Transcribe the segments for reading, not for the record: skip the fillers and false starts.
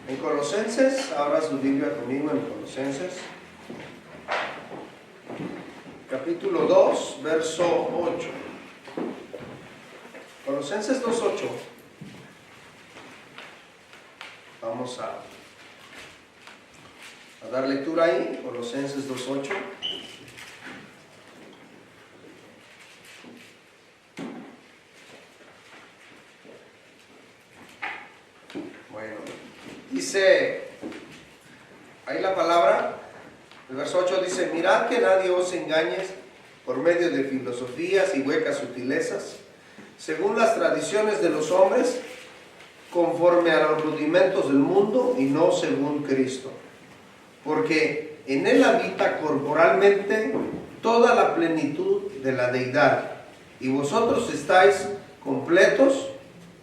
En Colosenses, abra su Biblia conmigo en Colosenses, capítulo 2, verso 8. Colosenses 2:8. Vamos a dar lectura ahí, Colosenses 2:8. Bueno, dice ahí la palabra, el verso 8 dice: mirad que nadie os engañe por medio de filosofías y huecas sutilezas, según las tradiciones de los hombres, conforme a los rudimentos del mundo y no según Cristo. Porque en él habita corporalmente toda la plenitud de la deidad, y vosotros estáis completos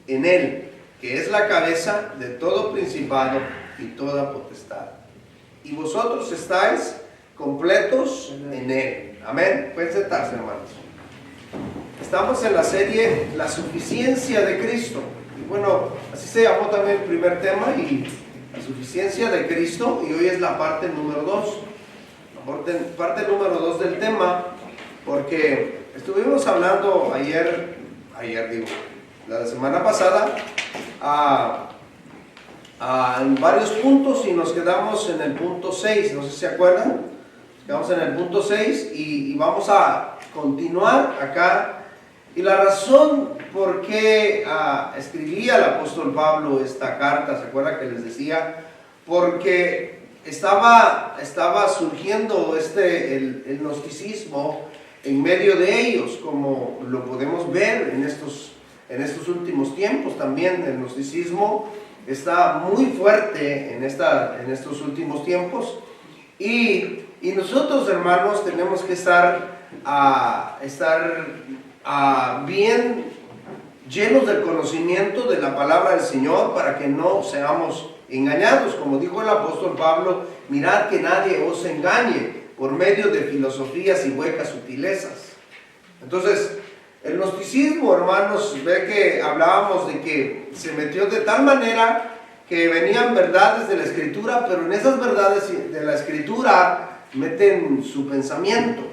en él, que es la cabeza de todo principado y toda potestad. Y vosotros estáis completos en él. Amén. Pueden sentarse, hermanos. Estamos en la serie La suficiencia de Cristo. Y bueno, así se llamó también el primer tema, y la suficiencia de Cristo, y hoy es la parte número 2. La parte número 2 del tema, porque estuvimos hablando la semana pasada, en varios puntos, y nos quedamos en el punto 6, no sé si se acuerdan. Quedamos en el punto 6 y vamos a continuar acá. Y la razón por qué escribía el apóstol Pablo esta carta, ¿se acuerdan que les decía? Porque estaba surgiendo el gnosticismo en medio de ellos, como lo podemos ver en estos últimos tiempos. También el gnosticismo está muy fuerte en estos últimos tiempos, y nosotros, hermanos, tenemos que estar bien llenos del conocimiento de la palabra del Señor, para que no seamos engañados. Como dijo el apóstol Pablo: mirad que nadie os engañe por medio de filosofías y huecas sutilezas. Entonces, el gnosticismo, hermanos, ve que hablábamos de que se metió de tal manera que venían verdades de la Escritura, pero en esas verdades de la Escritura meten su pensamiento.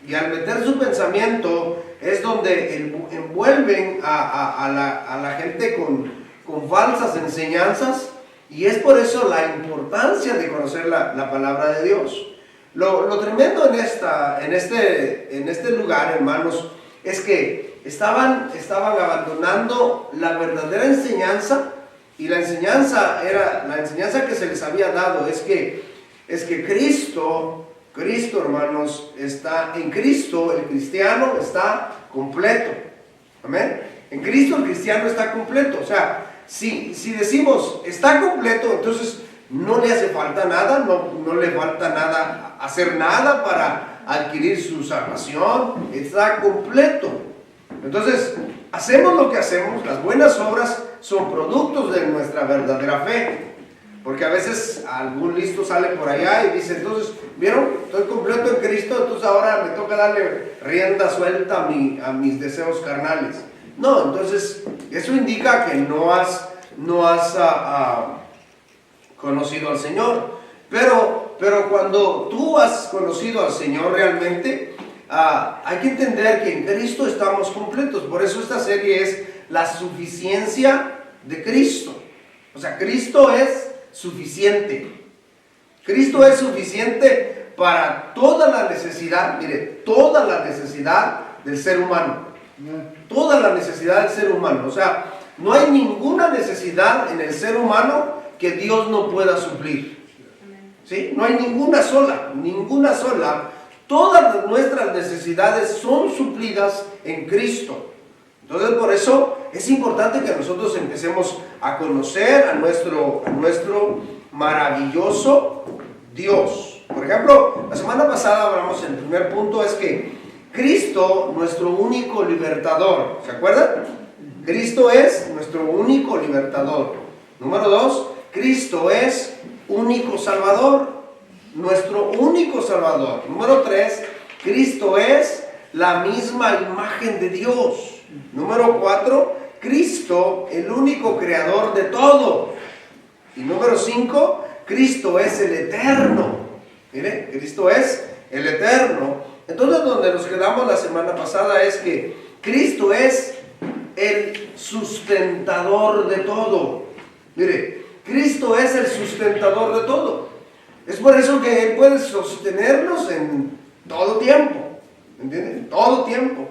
Y al meter su pensamiento es donde envuelven a la gente con falsas enseñanzas, y es por eso la importancia de conocer la palabra de Dios. Lo tremendo en este lugar, hermanos, es que estaban abandonando la verdadera enseñanza, y la enseñanza que se les había dado es que Cristo, hermanos, está en Cristo. El cristiano está completo. Amén. En Cristo el cristiano está completo. O sea, si decimos está completo, entonces no le hace falta nada, no le falta nada, hacer nada para adquirir su salvación. Está completo. Entonces, hacemos lo que hacemos. Las buenas obras son productos de nuestra verdadera fe. Porque a veces algún listo sale por allá y dice: entonces, ¿vieron? Estoy completo en Cristo, entonces ahora me toca darle rienda suelta a mis deseos carnales. No, entonces eso indica que no has conocido al Señor. Pero cuando tú has conocido al Señor realmente, hay que entender que en Cristo estamos completos. Por eso esta serie es la suficiencia de Cristo. O sea, Cristo es suficiente. Cristo es suficiente para toda la necesidad, mire, toda la necesidad del ser humano. Toda la necesidad del ser humano. O sea, no hay ninguna necesidad en el ser humano que Dios no pueda suplir. ¿Sí? No hay ninguna sola. Todas nuestras necesidades son suplidas en Cristo. Entonces, por eso es importante que nosotros empecemos a conocer a nuestro maravilloso Dios. Por ejemplo, la semana pasada hablamos, el primer punto es que Cristo, nuestro único libertador. ¿Se acuerdan? Cristo es nuestro único libertador. Número 2, Cristo es único salvador. Nuestro único salvador. Número 3, Cristo es la misma imagen de Dios. Número 4, Cristo, el único creador de todo. Y número 5, Cristo es el eterno. Mire, Cristo es el eterno. Entonces, donde nos quedamos la semana pasada es que Cristo es el sustentador de todo. Mire, Cristo es el sustentador de todo. Es por eso que Él puede sostenernos en todo tiempo. ¿Entienden? Todo tiempo.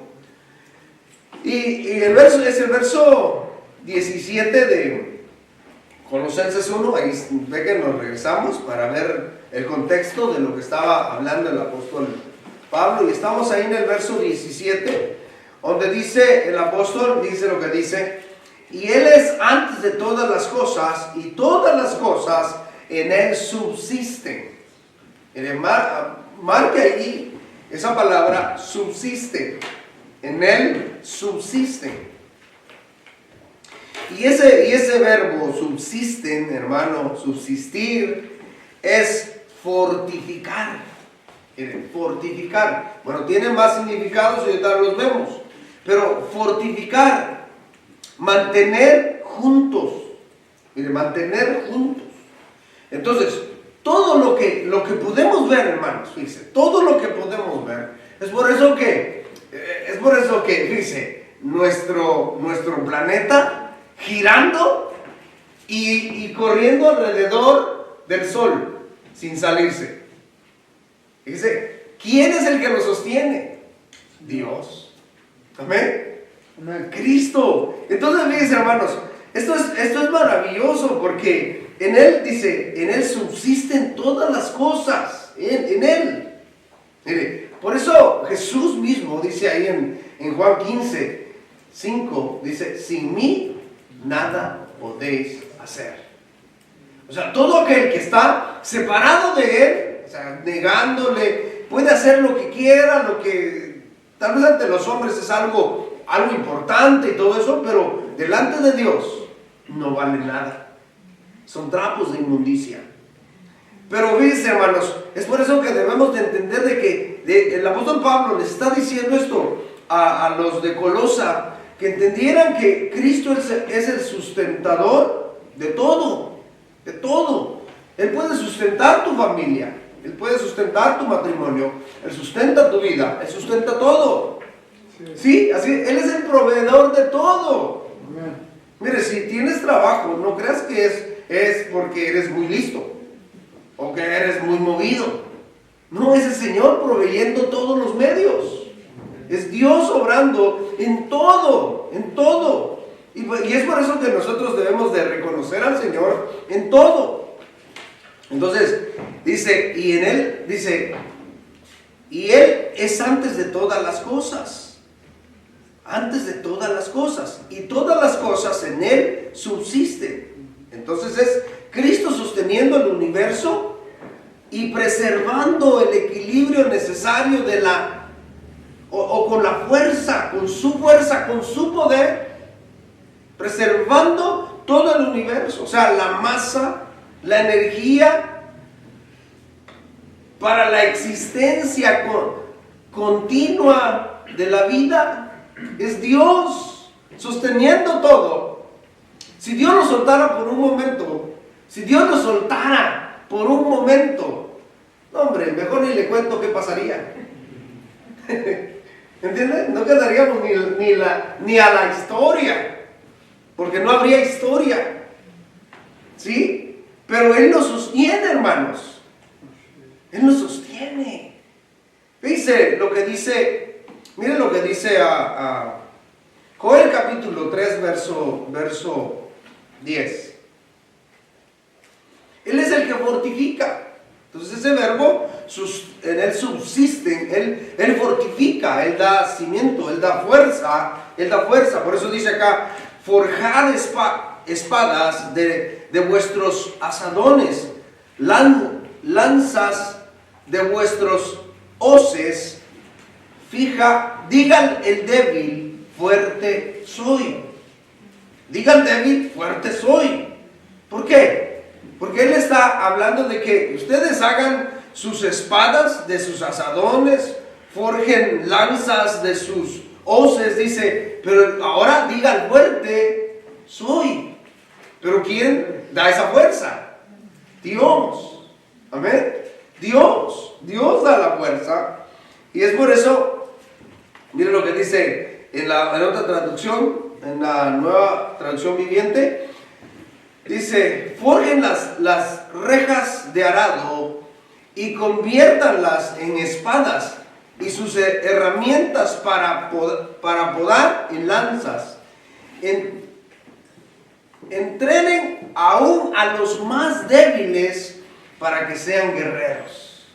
Y el verso es el verso 17 de Colosenses 1. Ahí ve que nos regresamos para ver el contexto de lo que estaba hablando el apóstol Pablo. Y estamos ahí en el verso 17, donde dice el apóstol, dice lo que dice: y Él es antes de todas las cosas, y todas las cosas en Él subsisten. Marque ahí esa palabra, subsisten. En Él subsisten. Y ese verbo subsisten, hermano, subsistir, es fortificar. Fortificar. Bueno, tiene más significados y ahorita los vemos. Pero fortificar, mantener juntos. Mire, mantener juntos. Entonces, todo lo que podemos ver, hermanos, fíjense, todo lo que podemos ver, es por eso que, fíjense, nuestro planeta girando y corriendo alrededor del sol, sin salirse. Fíjense, ¿quién es el que lo sostiene? Dios. Amén. Cristo. Entonces, fíjense, hermanos, esto es maravilloso porque en Él dice, en Él subsisten todas las cosas, en Él. Mire, por eso Jesús mismo dice ahí en Juan 15, 5, dice: sin mí nada podéis hacer. O sea, todo aquel que está separado de Él, o sea, negándole, puede hacer lo que quiera, lo que tal vez ante los hombres es algo importante y todo eso, pero delante de Dios no vale nada. Son trapos de inmundicia. Pero fíjense, hermanos, es por eso que debemos de entender de que el apóstol Pablo les está diciendo esto a los de Colosa, que entendieran que Cristo es el sustentador de todo, de todo. Él puede sustentar tu familia, Él puede sustentar tu matrimonio, Él sustenta tu vida, Él sustenta todo. Sí, así, Él es el proveedor de todo. Mire, si tienes trabajo, no creas que es porque eres muy listo o que eres muy movido. No, es el Señor proveyendo todos los medios. Es Dios obrando en todo, en todo. Y es por eso que nosotros debemos de reconocer al Señor en todo. Entonces, dice, y en Él, dice, y Él es antes de todas las cosas. Antes de todas las cosas. Y todas las cosas en Él subsisten. Entonces es Cristo sosteniendo el universo y preservando el equilibrio necesario de con la fuerza, con su poder, preservando todo el universo. O sea, la masa, la energía para la existencia continua de la vida. Es Dios sosteniendo todo. Si Dios lo soltara por un momento, no, hombre, mejor ni le cuento qué pasaría. ¿Entiendes? No quedaríamos ni a la historia, porque no habría historia. ¿Sí? Pero Él nos sostiene, hermanos. Él nos sostiene. Dice lo que dice. Miren lo que dice a Joel capítulo 3, verso 10. Él es el que fortifica. Entonces ese verbo, en Él subsiste, Él fortifica, Él da cimiento, Él da fuerza. Por eso dice acá: forjad espadas de vuestros asadones, lanzas de vuestros hoces. Digan el débil, fuerte soy. Digan débil, fuerte soy. ¿Por qué? Porque Él está hablando de que ustedes hagan sus espadas de sus asadones, forjen lanzas de sus hoces, dice, pero ahora digan fuerte soy. Pero ¿quién da esa fuerza? Dios. Amén. Dios da la fuerza. Y es por eso, mire lo que dice en otra traducción, en la Nueva Traducción Viviente. Dice: forjen las rejas de arado y conviértanlas en espadas, y sus herramientas para podar en lanzas. Entrenen aún a los más débiles para que sean guerreros.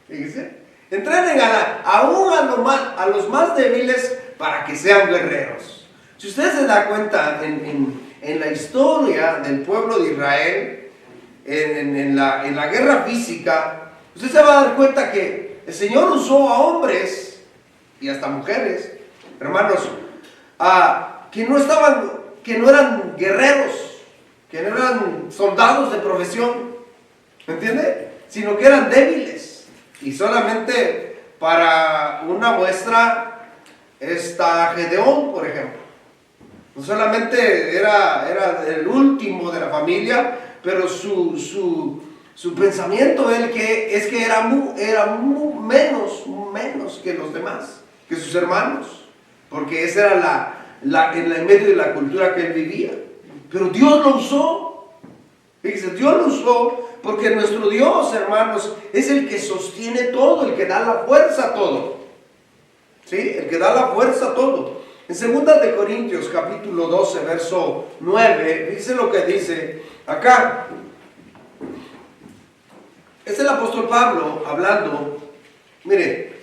Fíjense. Entrenen aún a los más débiles para que sean guerreros. Si usted se da cuenta en la historia del pueblo de Israel, en la guerra física, usted se va a dar cuenta que el Señor usó a hombres y hasta mujeres, hermanos, que no eran guerreros, que no eran soldados de profesión, ¿me entiende? Sino que eran débiles. Y solamente para una muestra está Gedeón, por ejemplo. No solamente era el último de la familia, pero su pensamiento es que era menos que los demás, que sus hermanos, porque esa era en medio de la cultura que él vivía. Pero Dios lo usó. Fíjense, Dios lo usó porque nuestro Dios, hermanos, es el que sostiene todo, el que da la fuerza a todo. ¿Sí? El que da la fuerza a todo. En 2 de Corintios, capítulo 12, verso 9, dice lo que dice acá. Es el apóstol Pablo hablando. Mire,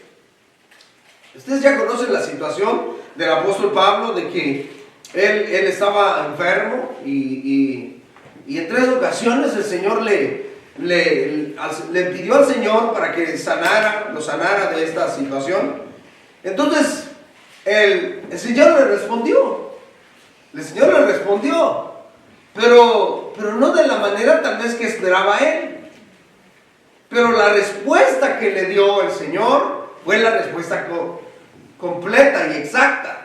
ustedes ya conocen la situación del apóstol Pablo, de que él estaba enfermo y en 3 ocasiones el Señor le pidió al Señor para que lo sanara de esta situación. Entonces el Señor le respondió. Pero no de la manera tal vez que esperaba él. Pero la respuesta que le dio el Señor fue la respuesta completa y exacta.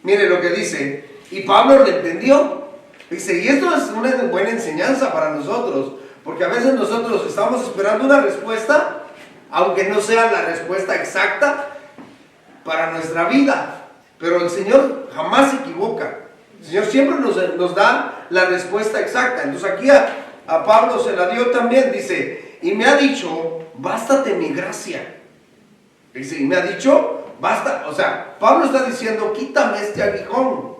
Mire lo que dice. Y Pablo lo entendió. Dice, y esto es una buena enseñanza para nosotros, porque a veces nosotros estamos esperando una respuesta, aunque no sea la respuesta exacta para nuestra vida. Pero el Señor jamás se equivoca. El Señor siempre nos da la respuesta exacta. Entonces aquí a Pablo se la dio también. Dice, y me ha dicho, bástate mi gracia. Dice, y me ha dicho, basta. O sea, Pablo está diciendo, quítame este aguijón,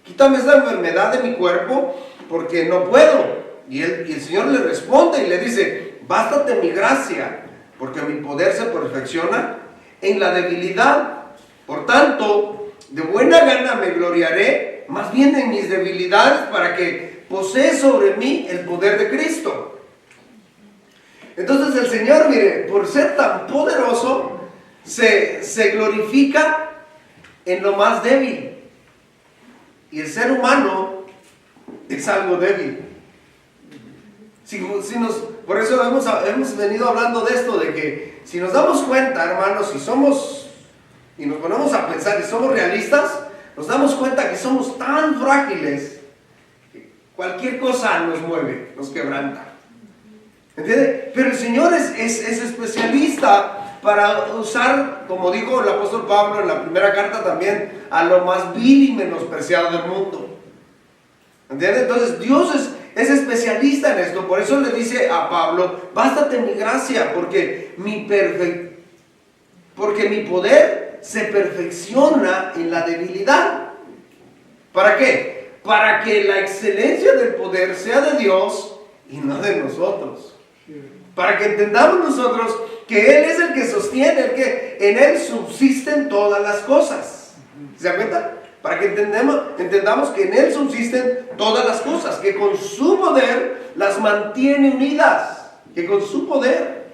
quítame esta enfermedad de mi cuerpo, porque no puedo. Y el Señor le responde y le dice, bástate mi gracia, porque mi poder se perfecciona en la debilidad. Por tanto, de buena gana me gloriaré, más bien en mis debilidades, para que posee sobre mí el poder de Cristo. Entonces el Señor, mire, por ser tan poderoso, se glorifica en lo más débil. Y el ser humano es algo débil. Por eso hemos venido hablando de esto, de que si nos damos cuenta, hermanos, y nos ponemos a pensar y somos realistas, nos damos cuenta que somos tan frágiles que cualquier cosa nos mueve, nos quebranta. ¿Entiende? Pero el Señor es especialista para usar, como dijo el apóstol Pablo en la primera carta también, a lo más vil y menospreciado del mundo. ¿Entiende? Entonces Dios es especialista en esto. Por eso le dice a Pablo, bástate mi gracia, porque mi poder se perfecciona en la debilidad. ¿Para qué? Para que la excelencia del poder sea de Dios y no de nosotros. Para que entendamos nosotros que Él es el que sostiene, el que en Él subsisten todas las cosas. ¿Se dan cuenta? Para que entendamos que en Él subsisten todas las cosas, que con su poder las mantiene unidas, que con su poder,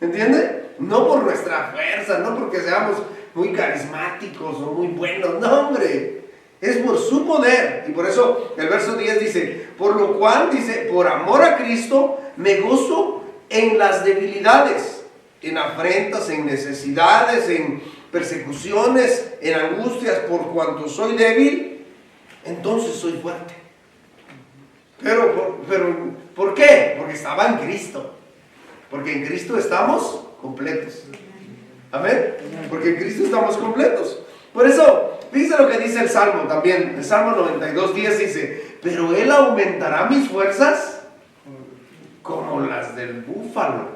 ¿entiende? No por nuestra fuerza, no porque seamos muy carismáticos o muy buenos, no, hombre, es por su poder. Y por eso el verso 10 dice, por lo cual, dice, por amor a Cristo me gozo en las debilidades, en afrentas, en necesidades, en persecuciones, en angustias, por cuanto soy débil, entonces soy fuerte. Pero, ¿por qué? Porque estaba en Cristo. Porque en Cristo estamos completos. Amén. Porque en Cristo estamos completos. Por eso, fíjense lo que dice el Salmo también. El Salmo 92:10 dice: pero Él aumentará mis fuerzas como las del búfalo.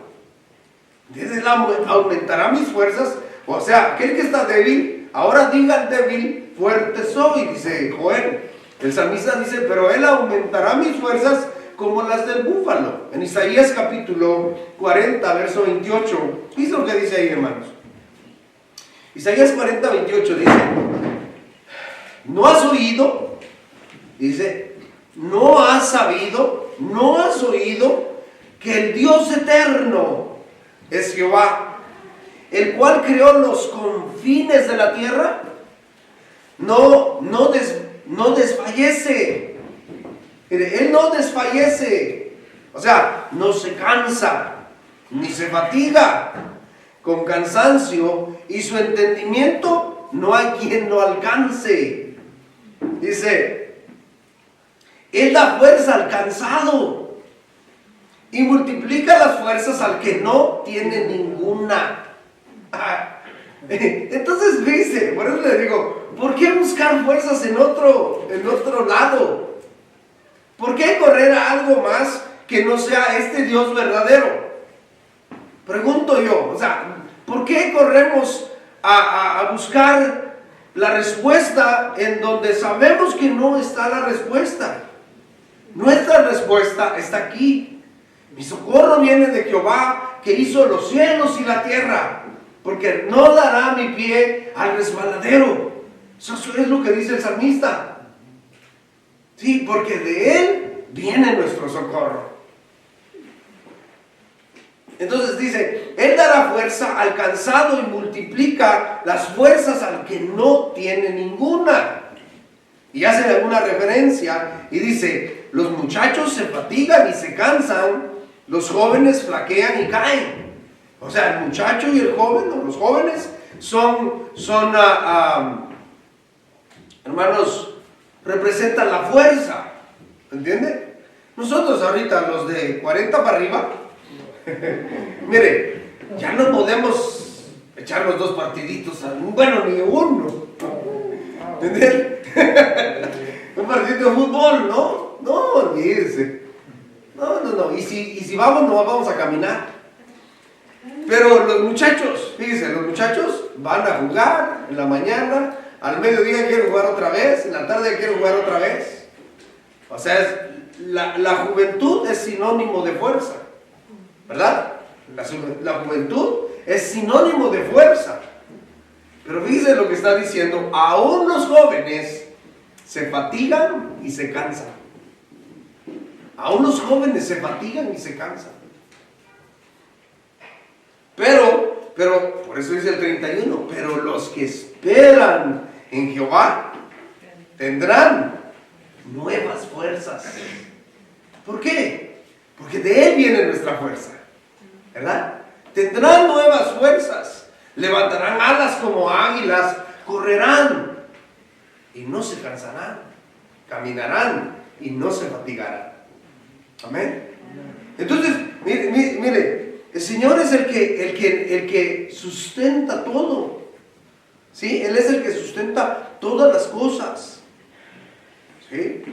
Entonces Él aumentará mis fuerzas. O sea, aquel que está débil, ahora diga al débil: fuerte soy, dice Joel. El salmista dice: pero Él aumentará mis fuerzas como las del búfalo. En Isaías capítulo 40, verso 28. ¿Qué es lo que dice ahí, hermanos? Isaías 40, 28 dice: ¿no has oído? Dice: ¿no has sabido? ¿No has oído que el Dios eterno es Jehová, el cual creó los confines de la tierra? No desfallece. Él no desfallece. O sea, no se cansa, ni se fatiga con cansancio, y su entendimiento no hay quien lo alcance. Dice: Él da fuerza al cansado y multiplica las fuerzas al que no tiene ninguna. Entonces dice, por eso le digo, ¿por qué buscar fuerzas en otro lado? ¿Por qué correr a algo más que no sea este Dios verdadero? Pregunto yo, o sea, ¿por qué corremos a buscar la respuesta en donde sabemos que no está la respuesta? Nuestra respuesta está aquí. Mi socorro viene de Jehová, que hizo los cielos y la tierra, porque no dará mi pie al resbaladero. Eso es lo que dice el salmista. Sí, porque de Él viene nuestro socorro. Entonces dice: Él dará fuerza al cansado y multiplica las fuerzas al que no tiene ninguna. Y hace alguna referencia y dice: los muchachos se fatigan y se cansan, los jóvenes flaquean y caen. O sea, el muchacho y el joven, o los jóvenes, son hermanos, representan la fuerza. ¿Entiende? Nosotros ahorita, los de 40 para arriba, mire, ya no podemos echar los 2 partiditos, bueno, ni uno. ¿Entiendes? Un partido de fútbol, ¿no? No, olvídese. No. Y si vamos, no vamos a caminar. Pero los muchachos, fíjense, los muchachos van a jugar en la mañana, al mediodía quieren jugar otra vez, en la tarde quieren jugar otra vez. O sea, la juventud es sinónimo de fuerza, ¿verdad? La juventud es sinónimo de fuerza. Pero fíjense lo que está diciendo: aún los jóvenes se fatigan y se cansan. Aún los jóvenes se fatigan y se cansan. Pero, por eso dice el 31, pero los que esperan en Jehová tendrán nuevas fuerzas. ¿Por qué? Porque de Él viene nuestra fuerza, ¿verdad? Tendrán nuevas fuerzas, levantarán alas como águilas, correrán y no se cansarán, caminarán y no se fatigarán. Amén. Entonces, mire, el Señor es el que sustenta todo. ¿Sí? Él es el que sustenta todas las cosas. ¿Sí?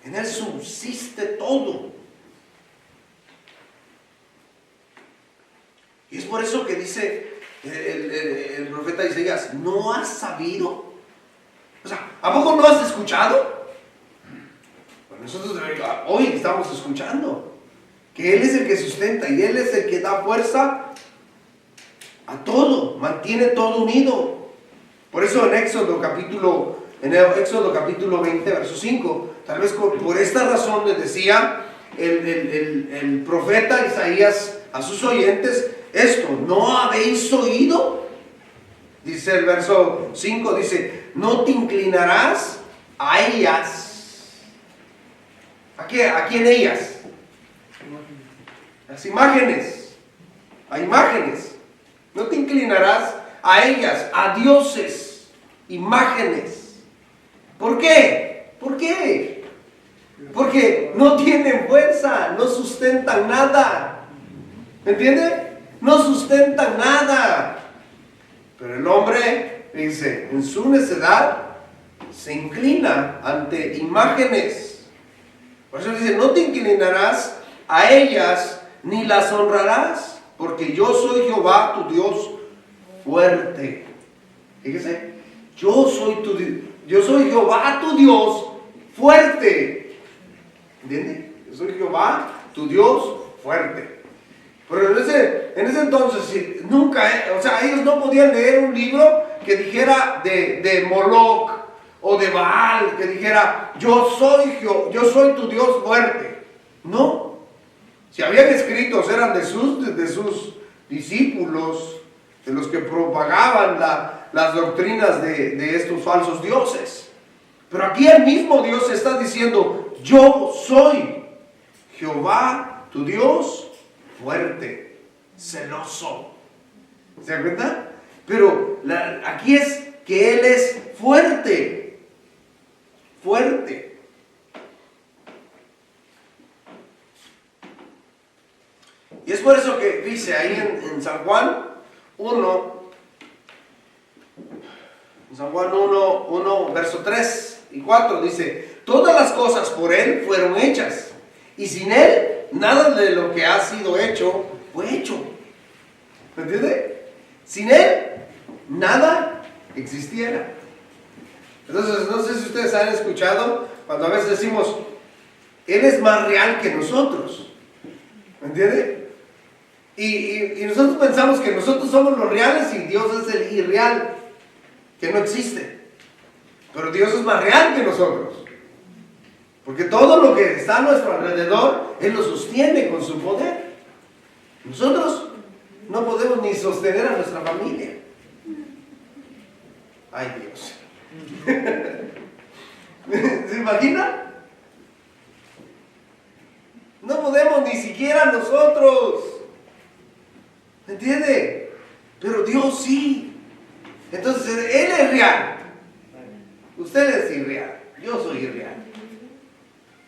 En Él subsiste todo. Y es por eso que dice el profeta Isaías: ¿no has sabido? O sea, ¿a poco no has escuchado? Pues nosotros hoy estamos escuchando que Él es el que sustenta y Él es el que da fuerza a todo, mantiene todo unido. Por eso en Éxodo capítulo 20, verso 5, tal vez por esta razón le decía el profeta Isaías a sus oyentes esto: ¿no habéis oído? Dice el verso 5, dice: no te inclinarás a ellas. ¿A quién ellas? Las imágenes, a imágenes. No te inclinarás a ellas, a dioses, imágenes. ¿Por qué? ¿Por qué? Porque no tienen fuerza, no sustentan nada. ¿Me entiende? No sustentan nada. Pero el hombre, dice, en su necedad se inclina ante imágenes. Por eso dice, no te inclinarás a ellas ni las honrarás, porque yo soy Jehová tu Dios fuerte. Fíjese, yo soy Jehová tu Dios fuerte. ¿Entiende? Yo soy Jehová tu Dios fuerte. Pero en ese entonces, nunca, o sea, ellos no podían leer un libro que dijera de Moloch o de Baal, que dijera, yo soy tu Dios fuerte. No. Si habían escritos, eran de sus discípulos, de los que propagaban las doctrinas de estos falsos dioses. Pero aquí el mismo Dios está diciendo, yo soy Jehová tu Dios fuerte, celoso. ¿Se da cuenta? Pero aquí es que Él es fuerte. Fuerte. Y es por eso que dice ahí en San Juan 1, verso 3 y 4, dice, todas las cosas por Él fueron hechas, y sin Él nada de lo que ha sido hecho fue hecho. ¿Me entiende? Sin Él nada existiera. Entonces, no sé si ustedes han escuchado cuando a veces decimos, Él es más real que nosotros. ¿Me entiende? Y nosotros pensamos que nosotros somos los reales y Dios es el irreal, que no existe. Pero Dios es más real que nosotros. Porque todo lo que está a nuestro alrededor, Él lo sostiene con su poder. Nosotros no podemos ni sostener a nuestra familia. Ay, Dios. ¿Se imagina? No podemos ni siquiera nosotros. ¿Me entiende? Pero Dios sí. Entonces, Él es real. Usted es irreal. Yo soy irreal.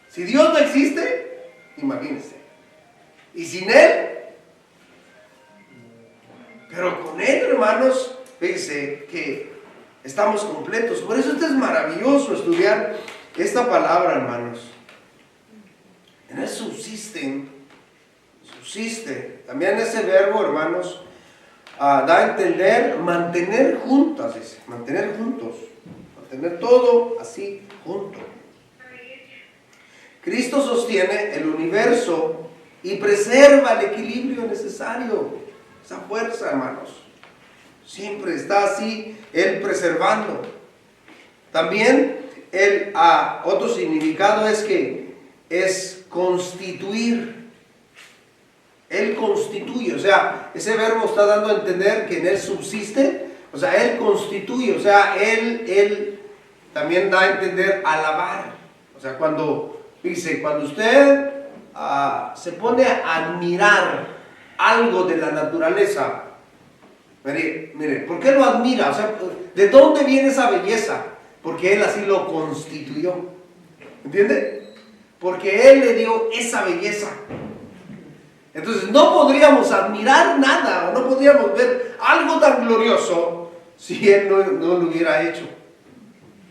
Si Dios no existe, imagínense. Y sin Él, pero con Él, hermanos, fíjense que estamos completos. Por eso es maravilloso estudiar esta palabra, hermanos. En Él subsiste. También ese verbo, hermanos, da a entender mantener juntas, dice, mantener juntos, mantener todo así junto. Cristo sostiene el universo y preserva el equilibrio necesario. Esa fuerza, hermanos, siempre está así, Él preservando. También otro significado es que es constituir. Él constituye, o sea, ese verbo está dando a entender que en Él subsiste, o sea, Él constituye, o sea, Él también da a entender alabar. O sea, cuando usted se pone a admirar algo de la naturaleza, mire, ¿por qué lo admira? O sea, ¿de dónde viene esa belleza? Porque Él así lo constituyó, ¿entiende? Porque Él le dio esa belleza. Entonces no podríamos admirar nada, o no podríamos ver algo tan glorioso si Él no lo hubiera hecho.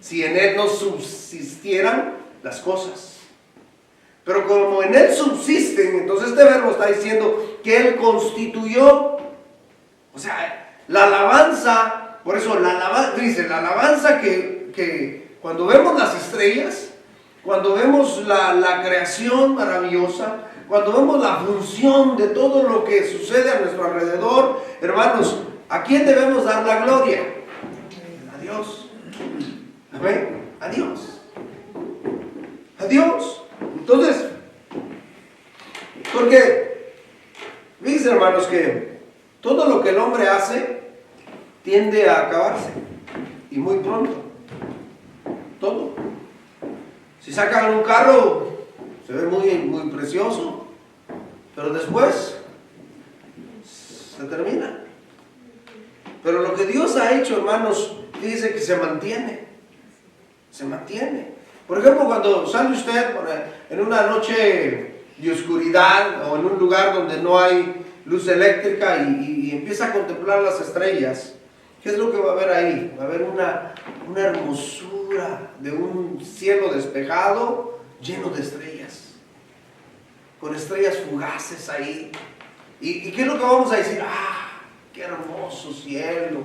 Si en Él no subsistieran las cosas. Pero como en Él subsisten, entonces este verbo está diciendo que Él constituyó. O sea, la alabanza, por eso dice, la alabanza que cuando vemos las estrellas, cuando vemos la creación maravillosa, cuando vemos la función de todo lo que sucede a nuestro alrededor, hermanos, ¿a quién debemos dar la gloria? A Dios. Amén. A Dios. A Dios. Entonces, porque, fíjense, hermanos, que todo lo que el hombre hace tiende a acabarse. Y muy pronto. Todo. Si sacan un carro, se ve muy precioso, pero después se termina. Pero lo que Dios ha hecho, hermanos, dice que se mantiene. Se mantiene. Por ejemplo, cuando sale usted en una noche de oscuridad o en un lugar donde no hay luz eléctrica y empieza a contemplar las estrellas, ¿qué es lo que va a ver ahí? Va a haber una hermosura de un cielo despejado lleno de estrellas, con estrellas fugaces ahí. ¿Y qué es lo que vamos a decir? ¡Ah, qué hermoso cielo!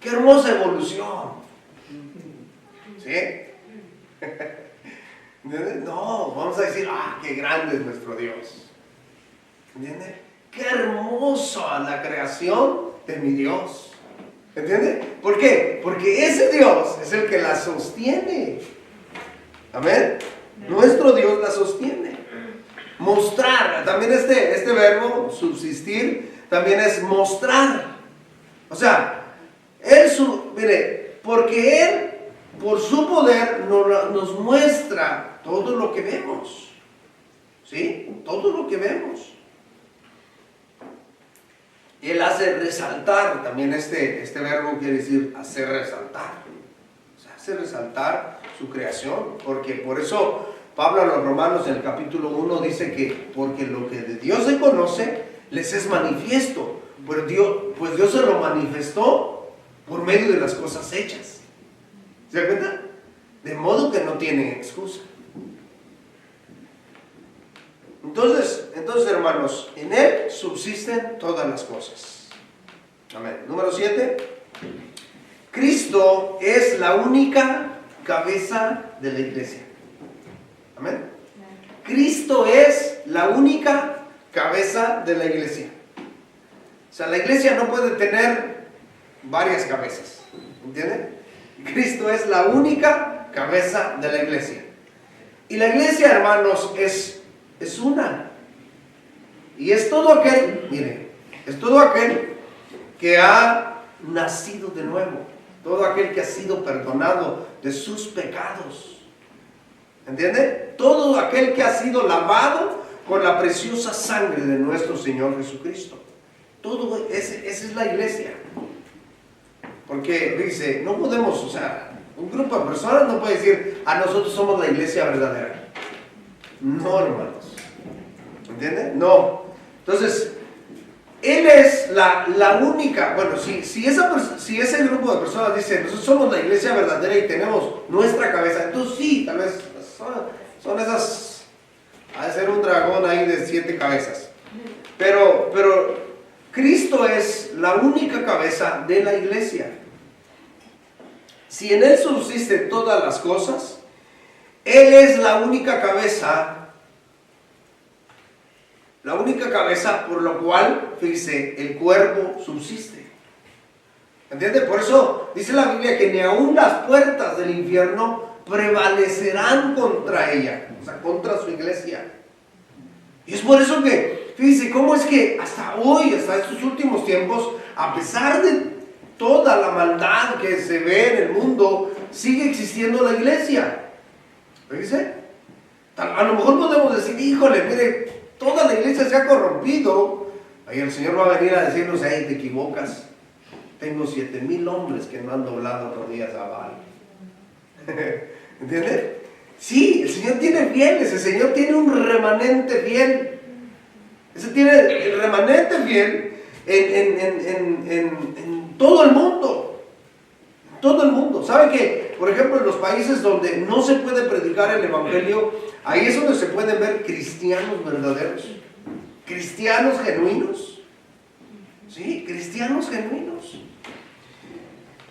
¡Qué hermosa evolución! ¿Sí? ¿Entiendes? No, vamos a decir, ¡ah, qué grande es nuestro Dios! ¿Entiendes? ¡Qué hermosa la creación de mi Dios! ¿Entiendes? ¿Por qué? Porque ese Dios es el que la sostiene. ¿Amén? Nuestro Dios la sostiene. Mostrar, también este verbo, subsistir, también es mostrar. O sea, mire, porque Él, por su poder, nos muestra todo lo que vemos. ¿Sí? Todo lo que vemos. Él hace resaltar, también este verbo quiere decir hacer resaltar. O sea, hace resaltar su creación, porque por eso Pablo a los Romanos en el capítulo 1 dice que porque lo que de Dios se conoce les es manifiesto, pues Dios se lo manifestó por medio de las cosas hechas. ¿Se da cuenta? De modo que no tienen excusa. Entonces, hermanos, en Él subsisten todas las cosas. Amén. Número 7. Cristo es la única cabeza de la iglesia. Amén. Cristo es la única cabeza de la iglesia. O sea, la iglesia no puede tener varias cabezas. ¿Entienden? Cristo es la única cabeza de la iglesia. Y la iglesia, hermanos, es una. Y es todo aquel, miren, es todo aquel que ha nacido de nuevo. Todo aquel que ha sido perdonado de sus pecados. ¿Entiende? Todo aquel que ha sido lavado con la preciosa sangre de nuestro Señor Jesucristo. Todo esa es la iglesia. Porque dice, no podemos, o sea, un grupo de personas no puede decir, nosotros somos la iglesia verdadera. No, hermanos. ¿Entiende? No. Entonces, Él es la única, bueno, si ese grupo de personas dice, nosotros somos la iglesia verdadera y tenemos nuestra cabeza, entonces sí, tal vez son esas, ha de ser un dragón ahí de 7 cabezas. Pero Cristo es la única cabeza de la iglesia. Si en Él subsisten todas las cosas, Él es la única cabeza por lo cual, fíjese, el cuerpo subsiste. ¿Entiende? Por eso dice la Biblia que ni aun las puertas del infierno prevalecerán contra ella, o sea, contra su iglesia. Y es por eso que, fíjese, cómo es que hasta hoy, hasta estos últimos tiempos, a pesar de toda la maldad que se ve en el mundo, sigue existiendo la iglesia. Fíjese, a lo mejor podemos decir, híjole, mire, toda la iglesia se ha corrompido. Ahí el Señor va a venir a decirnos, te equivocas. Tengo 7,000 hombres que no han doblado rodillas a Baal. ¿Entiendes? Sí, el Señor tiene fieles, el Señor tiene un remanente fiel. Ese tiene el remanente fiel en todo el mundo. En todo el mundo. ¿Sabe que, por ejemplo, en los países donde no se puede predicar el evangelio, ahí es donde se pueden ver cristianos verdaderos? Cristianos genuinos. Sí, cristianos genuinos.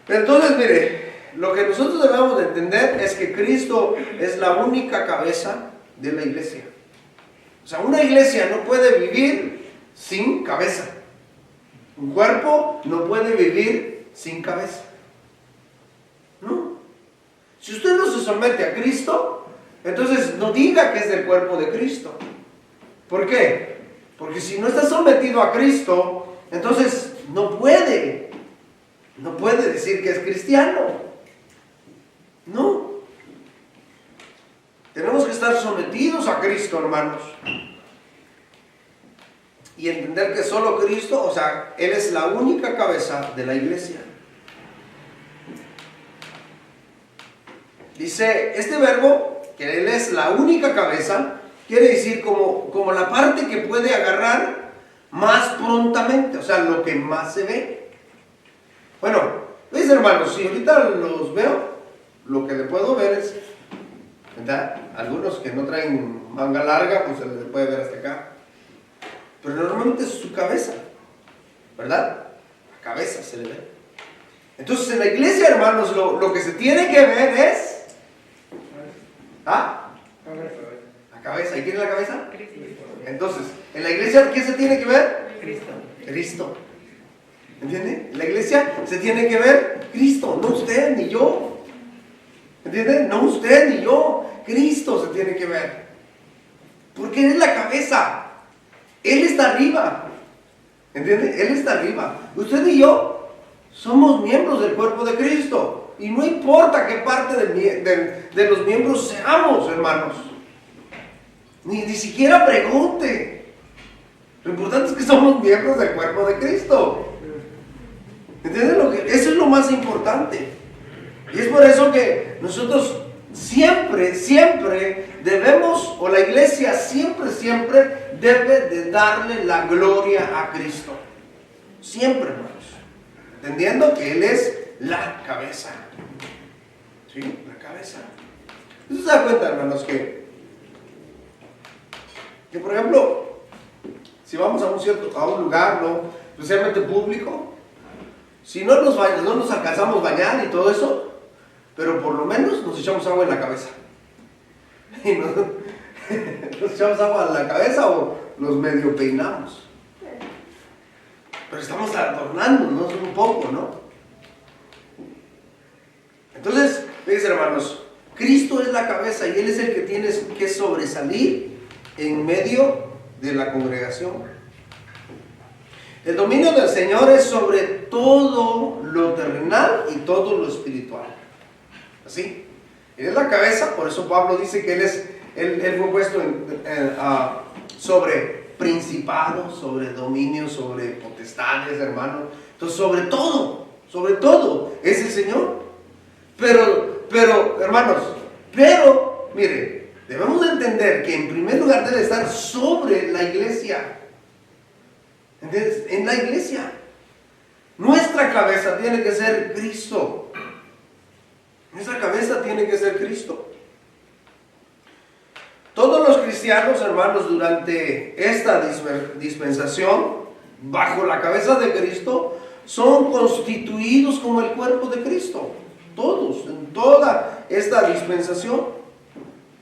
Entonces, mire, lo que nosotros debemos de entender es que Cristo es la única cabeza de la iglesia. O sea, una iglesia no puede vivir sin cabeza. Un cuerpo no puede vivir sin cabeza. ¿No? Si usted no se somete a Cristo, entonces no diga que es del cuerpo de Cristo. ¿Por qué? Porque si no está sometido a Cristo, entonces no puede decir que es cristiano. No. Tenemos que estar sometidos a Cristo, hermanos. Y entender que solo Cristo, o sea, Él es la única cabeza de la iglesia. Dice, este verbo, que Él es la única cabeza, quiere decir como la parte que puede agarrar más prontamente, o sea, lo que más se ve. Bueno, ¿veis, hermanos? Si ahorita los veo, lo que le puedo ver es, ¿verdad? Algunos que no traen manga larga, pues se les puede ver hasta acá. Pero normalmente es su cabeza, ¿verdad? La cabeza se le ve. Entonces en la iglesia, hermanos, lo que se tiene que ver es... ¿Ah? La cabeza. ¿Y quién es la cabeza? Cristo. Entonces, en la iglesia, ¿qué se tiene que ver? Cristo. Cristo. ¿Entiende? En la iglesia se tiene que ver Cristo, no usted ni yo. ¿Entiende? No usted ni yo. Cristo se tiene que ver. Porque Él es la cabeza. Él está arriba. ¿Entiende? Él está arriba. Usted y yo somos miembros del cuerpo de Cristo. Y no importa qué parte de los miembros seamos, hermanos. Ni siquiera pregunte. Lo importante es que somos miembros del cuerpo de Cristo. ¿Entienden? Eso es lo más importante. Y es por eso que nosotros siempre debemos, o la iglesia siempre debe de darle la gloria a Cristo. Siempre, hermanos. Entendiendo que Él es la cabeza. ¿Sí? La cabeza. ¿Usted se da cuenta, hermanos, que por ejemplo, si vamos a un lugar, ¿no? Especialmente público, si no nos alcanzamos a bañar y todo eso, pero por lo menos nos echamos agua en la cabeza. Y nos echamos agua en la cabeza o los medio peinamos. Pero estamos adornándonos un poco, ¿no? Entonces, fíjense, hermanos, Cristo es la cabeza y Él es el que tiene que sobresalir en medio de la congregación. El dominio del Señor es sobre todo lo terrenal y todo lo espiritual. Así. Él es la cabeza, por eso Pablo dice que Él fue puesto sobre principados, sobre dominios, sobre potestades, hermanos. Entonces, sobre todo, es el Señor. Pero, hermanos, mire, debemos de entender que en primer lugar debe estar sobre la iglesia. ¿Entiendes? En la iglesia. Nuestra cabeza tiene que ser Cristo. Nuestra cabeza tiene que ser Cristo. Todos los cristianos, hermanos, durante esta dispensación, bajo la cabeza de Cristo, son constituidos como el cuerpo de Cristo. Todos, en toda esta dispensación,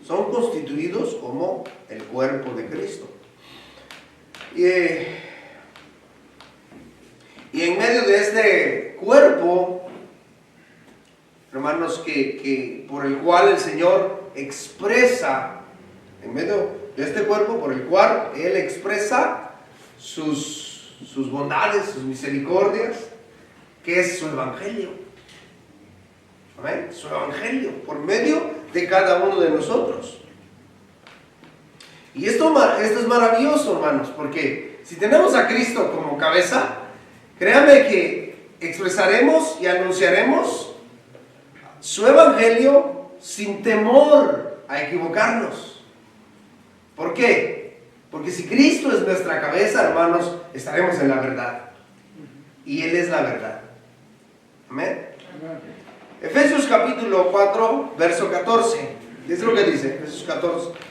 son constituidos como el cuerpo de Cristo. Y en medio de este cuerpo, hermanos, por el cual el Señor expresa, en medio de este cuerpo por el cual Él expresa sus bondades, sus misericordias, que es su evangelio. ¿Amén? Su evangelio, por medio de cada uno de nosotros. Y esto es maravilloso, hermanos, porque si tenemos a Cristo como cabeza, créanme que expresaremos y anunciaremos su evangelio sin temor a equivocarnos. ¿Por qué? Porque si Cristo es nuestra cabeza, hermanos, estaremos en la verdad. Y Él es la verdad. Amén. Efesios capítulo 4, verso 14. Es lo que dice. Efesios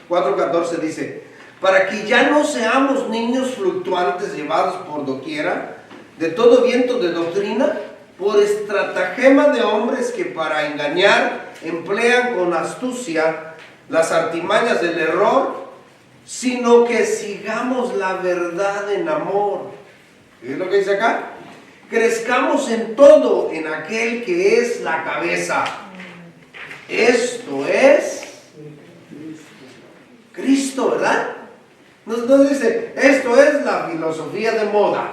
4:14 dice: para que ya no seamos niños fluctuantes llevados por doquiera de todo viento de doctrina, por estratagema de hombres que para engañar emplean con astucia las artimañas del error, sino que sigamos la verdad en amor. ¿Qué es lo que dice acá? Crezcamos en todo en aquel que es la cabeza. Esto es Cristo, ¿verdad? No dice, esto es la filosofía de moda.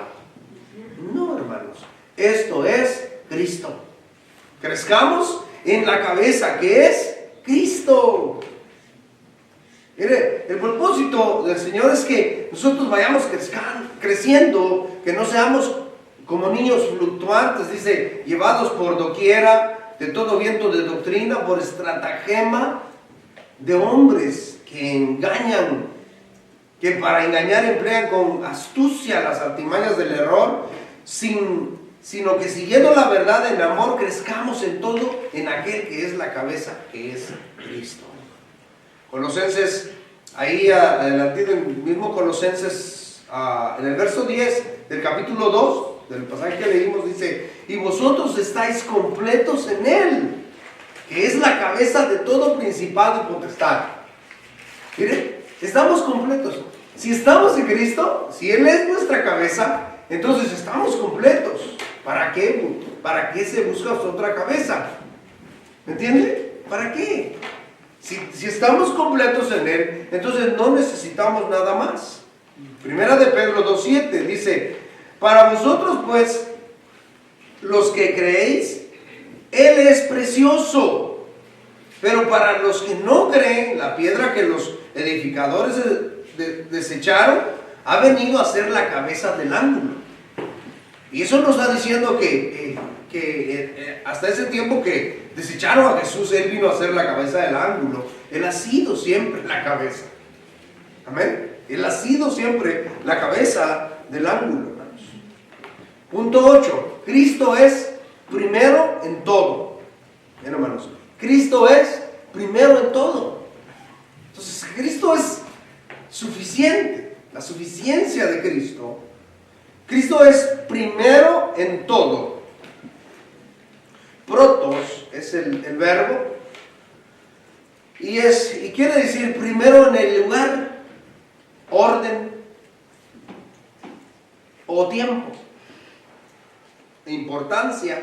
No, hermanos, esto es Cristo. Crezcamos en la cabeza que es Cristo. Mire, el propósito del Señor es que nosotros vayamos creciendo, que no seamos como niños fluctuantes, dice, llevados por doquiera de todo viento de doctrina, por estratagema de hombres que engañan, que para engañar emplean con astucia las artimañas del error, sino que siguiendo la verdad en amor crezcamos en todo en aquel que es la cabeza, que es Cristo. Colosenses, ahí adelante, en el mismo Colosenses, en el verso 10 del capítulo 2, del pasaje que leímos, dice: y vosotros estáis completos en Él, que es la cabeza de todo principado y potestad. Miren, estamos completos. Si estamos en Cristo, si Él es nuestra cabeza, entonces estamos completos. ¿Para qué? ¿Para qué se busca otra cabeza? ¿Me entiende? ¿Para qué? Si estamos completos en Él, entonces no necesitamos nada más. Primera de Pedro 2:7 dice: para vosotros pues, los que creéis, Él es precioso. Pero para los que no creen, la piedra que los edificadores desecharon, ha venido a ser la cabeza del ángulo. Y eso nos está diciendo que hasta ese tiempo que desecharon a Jesús, Él vino a ser la cabeza del ángulo. Él ha sido siempre la cabeza. Amén. Él ha sido siempre la cabeza del ángulo, hermanos. Punto 8. Cristo es primero en todo. Bien, hermanos. Cristo es primero en todo. Entonces, Cristo es suficiente. La suficiencia de Cristo. Cristo es primero en todo. Protos es el verbo. Y quiere decir primero en el lugar, orden o tiempo. Importancia,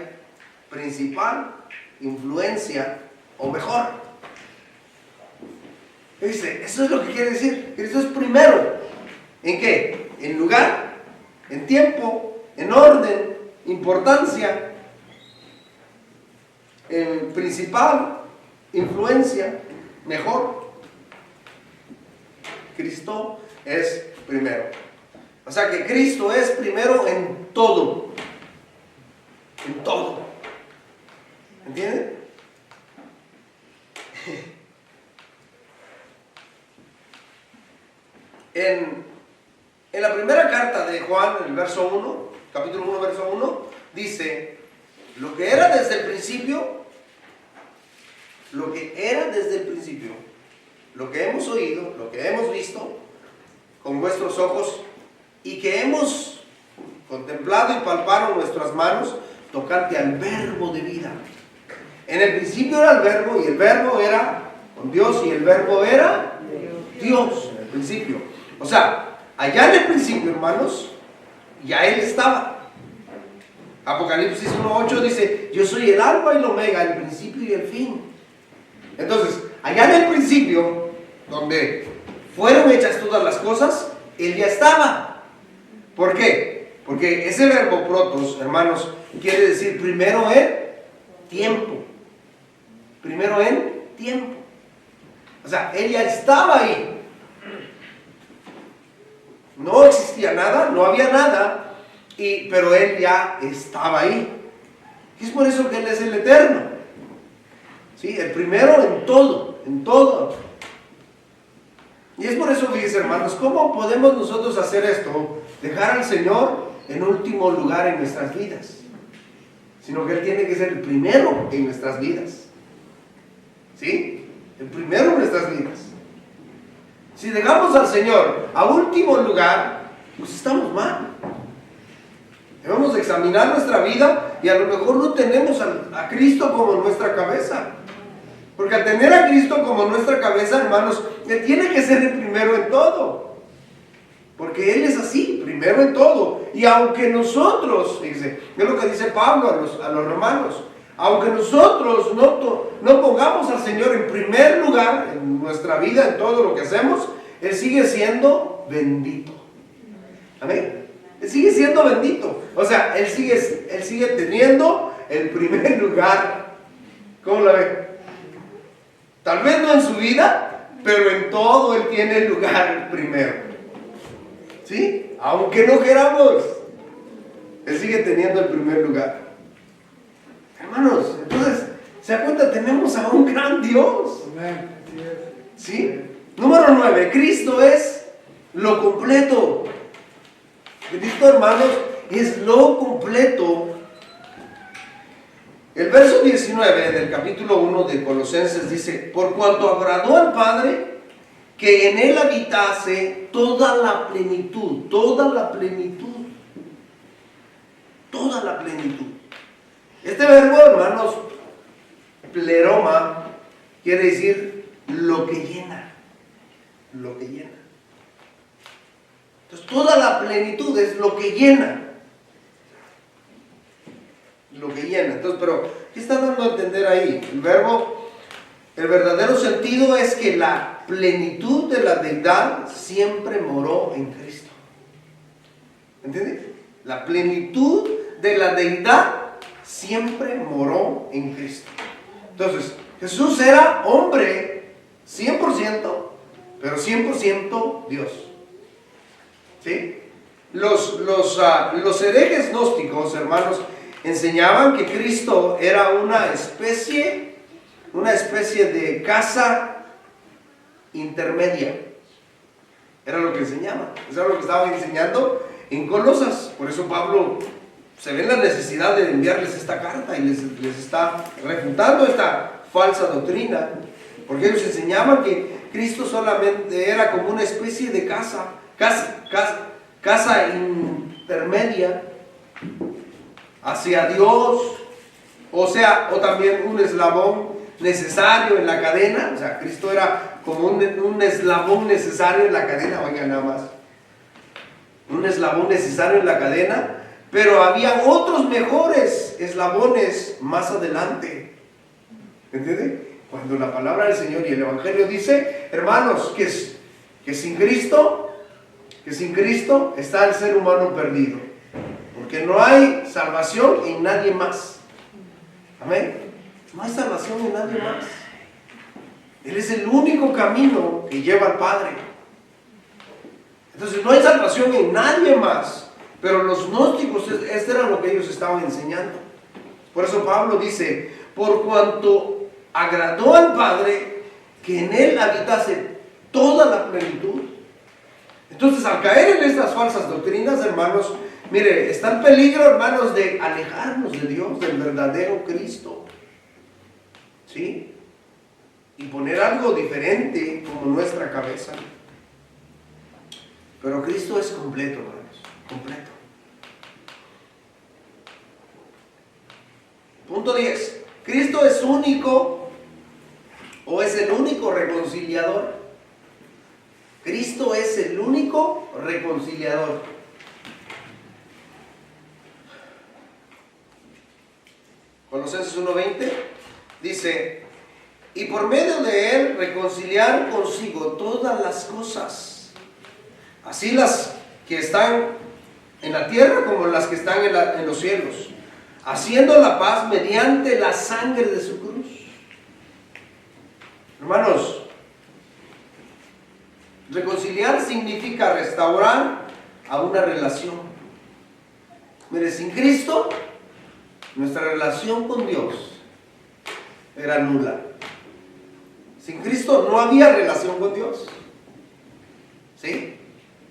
principal, influencia o mejor. Dice, eso es lo que quiere decir. Cristo es primero. ¿En qué? En lugar, en tiempo, en orden, importancia, en principal, influencia, mejor. Cristo es primero. O sea que Cristo es primero en todo. En todo. ¿Entienden? En la primera carta de Juan, el verso 1, capítulo 1, verso 1, dice: lo que era desde el principio, lo que hemos oído, lo que hemos visto con vuestros ojos y que hemos contemplado y palpado nuestras manos tocante al verbo de vida. En el principio era el verbo, y el verbo era con Dios, y el verbo era Dios en el principio. O sea, allá en el principio, hermanos, ya Él estaba. Apocalipsis 1:8 dice: yo soy el alfa y el omega, el principio y el fin. Entonces, allá en el principio, donde fueron hechas todas las cosas, Él ya estaba. ¿Por qué? Porque ese verbo protos, hermanos, quiere decir primero en tiempo. Primero en tiempo. O sea, Él ya estaba ahí. No existía nada, no había nada, pero Él ya estaba ahí. Y es por eso que Él es el eterno. ¿Sí? El primero en todo, en todo. Y es por eso, fíjense, hermanos, ¿cómo podemos nosotros hacer esto? Dejar al Señor en último lugar en nuestras vidas. Sino que Él tiene que ser el primero en nuestras vidas. ¿Sí? El primero en nuestras vidas. Si dejamos al Señor a último lugar, pues estamos mal. Debemos examinar nuestra vida y a lo mejor no tenemos a Cristo como nuestra cabeza. Porque al tener a Cristo como nuestra cabeza, hermanos, Él tiene que ser el primero en todo. Porque Él es así, primero en todo. Y aunque nosotros, fíjense, es lo que dice Pablo a los romanos, aunque nosotros no pongamos al Señor en primer lugar en nuestra vida, en todo lo que hacemos, Él sigue siendo bendito. Amén. Él sigue siendo bendito. O sea, Él sigue teniendo el primer lugar. ¿Cómo la ve? Tal vez no en su vida, pero en todo Él tiene el lugar primero. ¿Sí? Aunque no queramos, Él sigue teniendo el primer lugar. Hermanos, entonces, ¿Se da cuenta? Tenemos a un gran Dios. Amén. ¿Sí? Número 9. Cristo es lo completo. Cristo, hermanos, es lo completo. El verso 19 del capítulo 1 de Colosenses dice: por cuanto agradó al Padre que en él habitase toda la plenitud, toda la plenitud, toda la plenitud. Este verbo, hermanos, pleroma, quiere decir lo que llena, lo que llena. Entonces, toda la plenitud es lo que llena. Lo que llena. Entonces, pero, ¿qué está dando a entender ahí? El verbo, el verdadero sentido es que la plenitud de la deidad siempre moró en Cristo. ¿Entiendes? La plenitud de la deidad siempre moró en Cristo. Entonces, Jesús era hombre 100%, pero 100% Dios. ¿Sí? Los herejes gnósticos, hermanos, enseñaban que Cristo era una especie de casa intermedia. Era lo que enseñaban. Eso era lo que estaban enseñando en Colosas. Por eso Pablo se ve la necesidad de enviarles esta carta y les está refutando esta falsa doctrina. Porque ellos enseñaban que Cristo solamente era como una especie de casa intermedia hacia Dios, o también un eslabón necesario en la cadena. O sea, Cristo era como un eslabón necesario en la cadena, oigan nada más, un eslabón necesario en la cadena, pero había otros mejores eslabones más adelante. ¿Entienden? Cuando la palabra del Señor y el Evangelio dice, hermanos, que sin Cristo está el ser humano perdido, porque no hay salvación en nadie más. Amén. No hay salvación en nadie más. Él es el único camino que lleva al Padre. Entonces no hay salvación en nadie más. Pero los gnósticos, esto era lo que ellos estaban enseñando. Por eso Pablo dice: por cuanto agradó al Padre que en él habitase toda la plenitud. Entonces, al caer en estas falsas doctrinas, hermanos, mire, está el peligro, hermanos, de alejarnos de Dios, del verdadero Cristo, ¿sí? Y poner algo diferente como nuestra cabeza. Pero Cristo es completo, hermanos, completo. Punto 10. ¿Cristo es único o es el único reconciliador? Cristo es el único reconciliador. Colosenses 1:20 dice: y por medio de él reconciliar consigo todas las cosas, así las que están en la tierra como las que están en los cielos, haciendo la paz mediante la sangre de su cruz. Hermanos, reconciliar significa restaurar a una relación. Mire, sin Cristo, nuestra relación con Dios era nula. Sin Cristo no había relación con Dios. ¿Sí?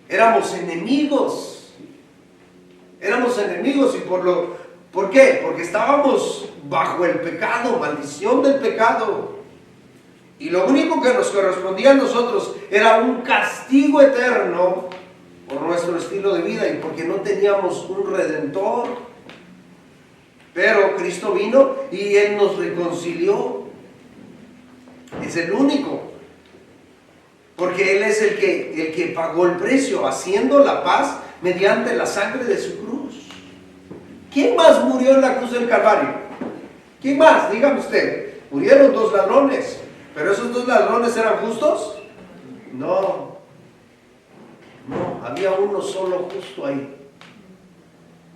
Éramos enemigos. Éramos enemigos. ¿Por qué? Porque estábamos bajo el pecado, maldición del pecado. Y lo único que nos correspondía a nosotros era un castigo eterno por nuestro estilo de vida y porque no teníamos un redentor. Pero Cristo vino y Él nos reconcilió. Es el único. Porque Él es el que pagó el precio, haciendo la paz mediante la sangre de su cruz. ¿Quién más murió en la cruz del Calvario? ¿Quién más? Dígame usted. Murieron 2 ladrones. ¿Pero esos 2 ladrones eran justos? No. No, había uno solo justo ahí.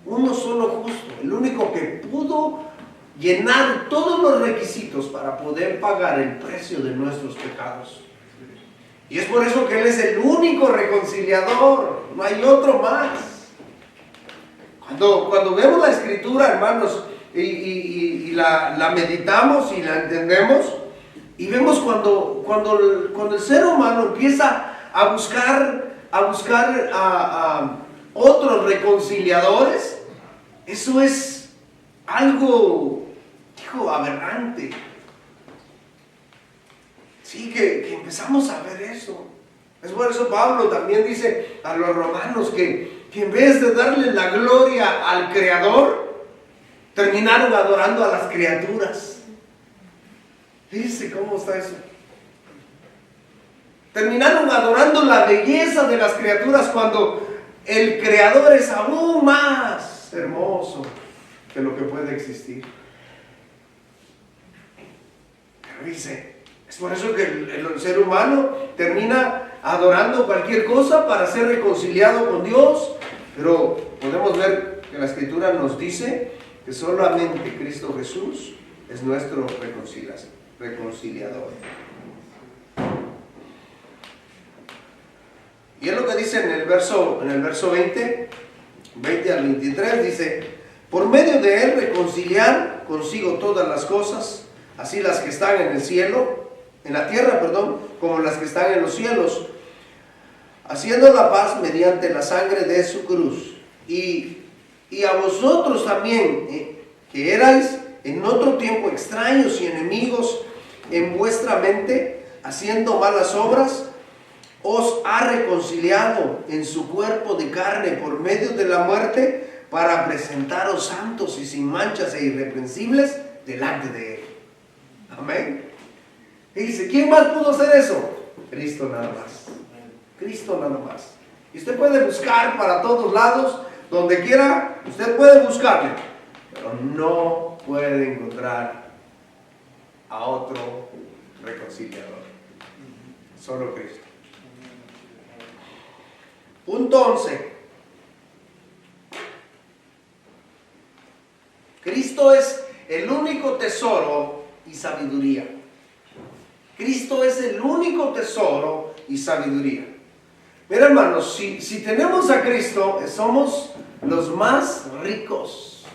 Uno solo justo. El único que pudo llenar todos los requisitos para poder pagar el precio de nuestros pecados. Y es por eso que Él es el único reconciliador. No hay otro más. Cuando vemos la Escritura, hermanos, y la meditamos y la entendemos, y vemos cuando el ser humano empieza a buscar a otros reconciliadores, eso es algo, aberrante. Sí, que empezamos a ver eso. Es por eso Pablo también dice a los romanos que en vez de darle la gloria al Creador, terminaron adorando a las criaturas. Fíjense cómo está eso. Terminaron adorando la belleza de las criaturas cuando el Creador es aún más hermoso que lo que puede existir. Pero dice, es por eso que el ser humano termina adorando cualquier cosa para ser reconciliado con Dios. Pero podemos ver que la Escritura nos dice que solamente Cristo Jesús es nuestro reconciliador. Y es lo que dice en el verso 20 al 23, dice: por medio de él reconciliar consigo todas las cosas, así las que están en el cielo, en la tierra, como las que están en los cielos, haciendo la paz mediante la sangre de su cruz. Y a vosotros también, que erais en otro tiempo extraños y enemigos en vuestra mente, haciendo malas obras, os ha reconciliado en su cuerpo de carne por medio de la muerte, para presentaros santos y sin manchas e irreprensibles delante de él. Amén. Y dice, ¿quién más pudo hacer eso? Cristo nada más. Cristo nada más. Y usted puede buscar para todos lados, donde quiera, usted puede buscarle, pero no puede encontrar a otro reconciliador. Solo Cristo. Punto 11. Cristo es el único tesoro y sabiduría. Cristo es el único tesoro y sabiduría. Mira, hermanos, si tenemos a Cristo, somos los más ricos.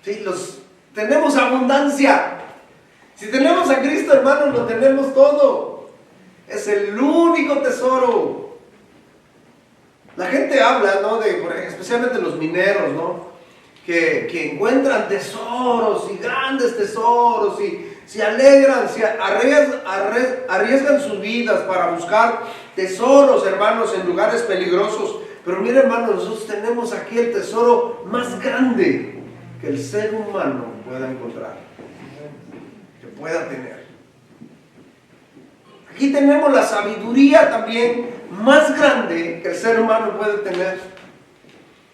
¿Sí? Tenemos abundancia. Si tenemos a Cristo, hermanos, lo tenemos todo. Es el único tesoro. La gente habla, ¿no? Especialmente los mineros, ¿no? Que encuentran tesoros y grandes tesoros y se alegran, arriesgan sus vidas para buscar tesoros, hermanos, en lugares peligrosos. Pero mira, hermanos, nosotros tenemos aquí el tesoro más grande que el ser humano pueda encontrar, que pueda tener. Aquí tenemos la sabiduría también más grande que el ser humano puede tener.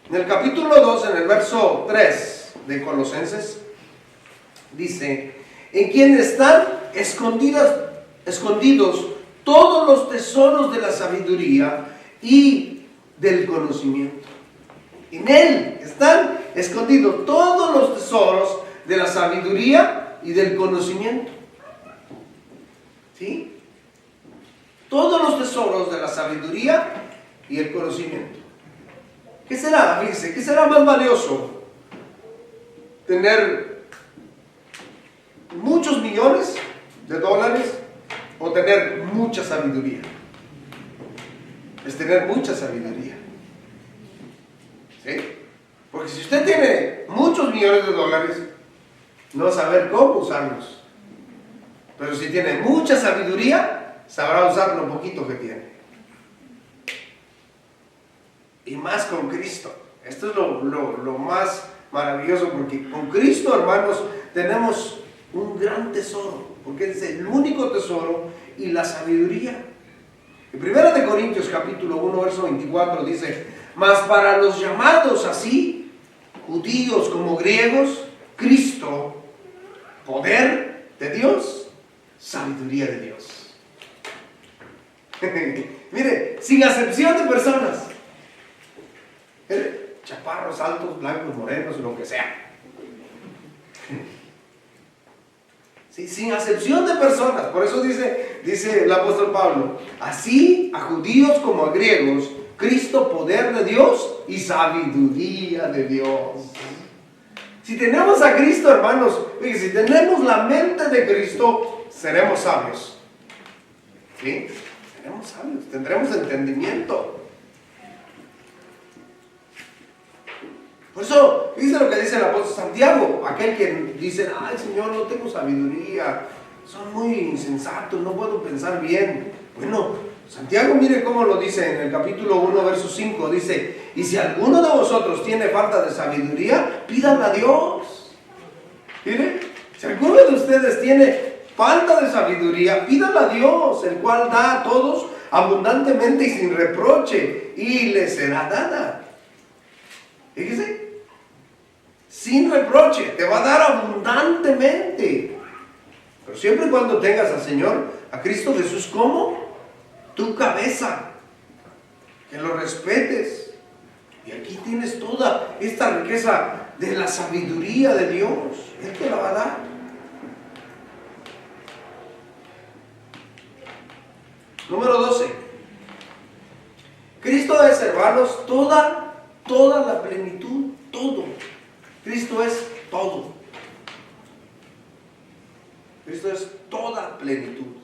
En el capítulo 2, en el verso 3 de Colosenses, dice: en quien están escondidos todos los tesoros de la sabiduría y del conocimiento. En él están escondidos todos los tesoros de la sabiduría y del conocimiento. ¿Sí? Todos los tesoros de la sabiduría y el conocimiento. ¿Qué será? Fíjense, ¿qué será más valioso? ¿Tener muchos millones de dólares o tener mucha sabiduría? Es tener mucha sabiduría. ¿Sí? Porque si usted tiene muchos millones de dólares, no va a saber cómo usarlos. Pero si tiene mucha sabiduría, sabrá usar lo poquito que tiene. Y más con Cristo. Esto es lo más maravilloso, porque con Cristo, hermanos, tenemos un gran tesoro, porque es el único tesoro y la sabiduría. En 1 Corintios capítulo 1, verso 24 dice: mas para los llamados así, judíos como griegos, Cristo, poder de Dios, sabiduría de Dios. Mire, sin acepción de personas. Chaparros, altos, blancos, morenos, lo que sea. Sí, sin acepción de personas. Por eso dice el apóstol Pablo: así a judíos como a griegos, Cristo, poder de Dios y sabiduría de Dios. Si tenemos a Cristo, hermanos, si tenemos la mente de Cristo, seremos sabios. ¿Sí? Seremos sabios, tendremos entendimiento. Por eso, dice lo que dice el apóstol Santiago, aquel que dice, ay Señor, no tengo sabiduría, son muy insensatos, no puedo pensar bien. Bueno, Santiago, mire cómo lo dice en el capítulo 1, verso 5, dice, y si alguno de vosotros tiene falta de sabiduría, pídanla a Dios. Mire, si alguno de ustedes tiene falta de sabiduría, pídanla a Dios, el cual da a todos abundantemente y sin reproche, y le será dada. Fíjese, sin reproche, te va a dar abundantemente. Pero siempre y cuando tengas al Señor, a Cristo Jesús como tu cabeza, que lo respetes. Y aquí tienes toda esta riqueza de la sabiduría de Dios. Él te la va a dar. Número 12. Cristo es, hermanos, toda la plenitud, todo. Cristo es todo. Cristo es toda plenitud.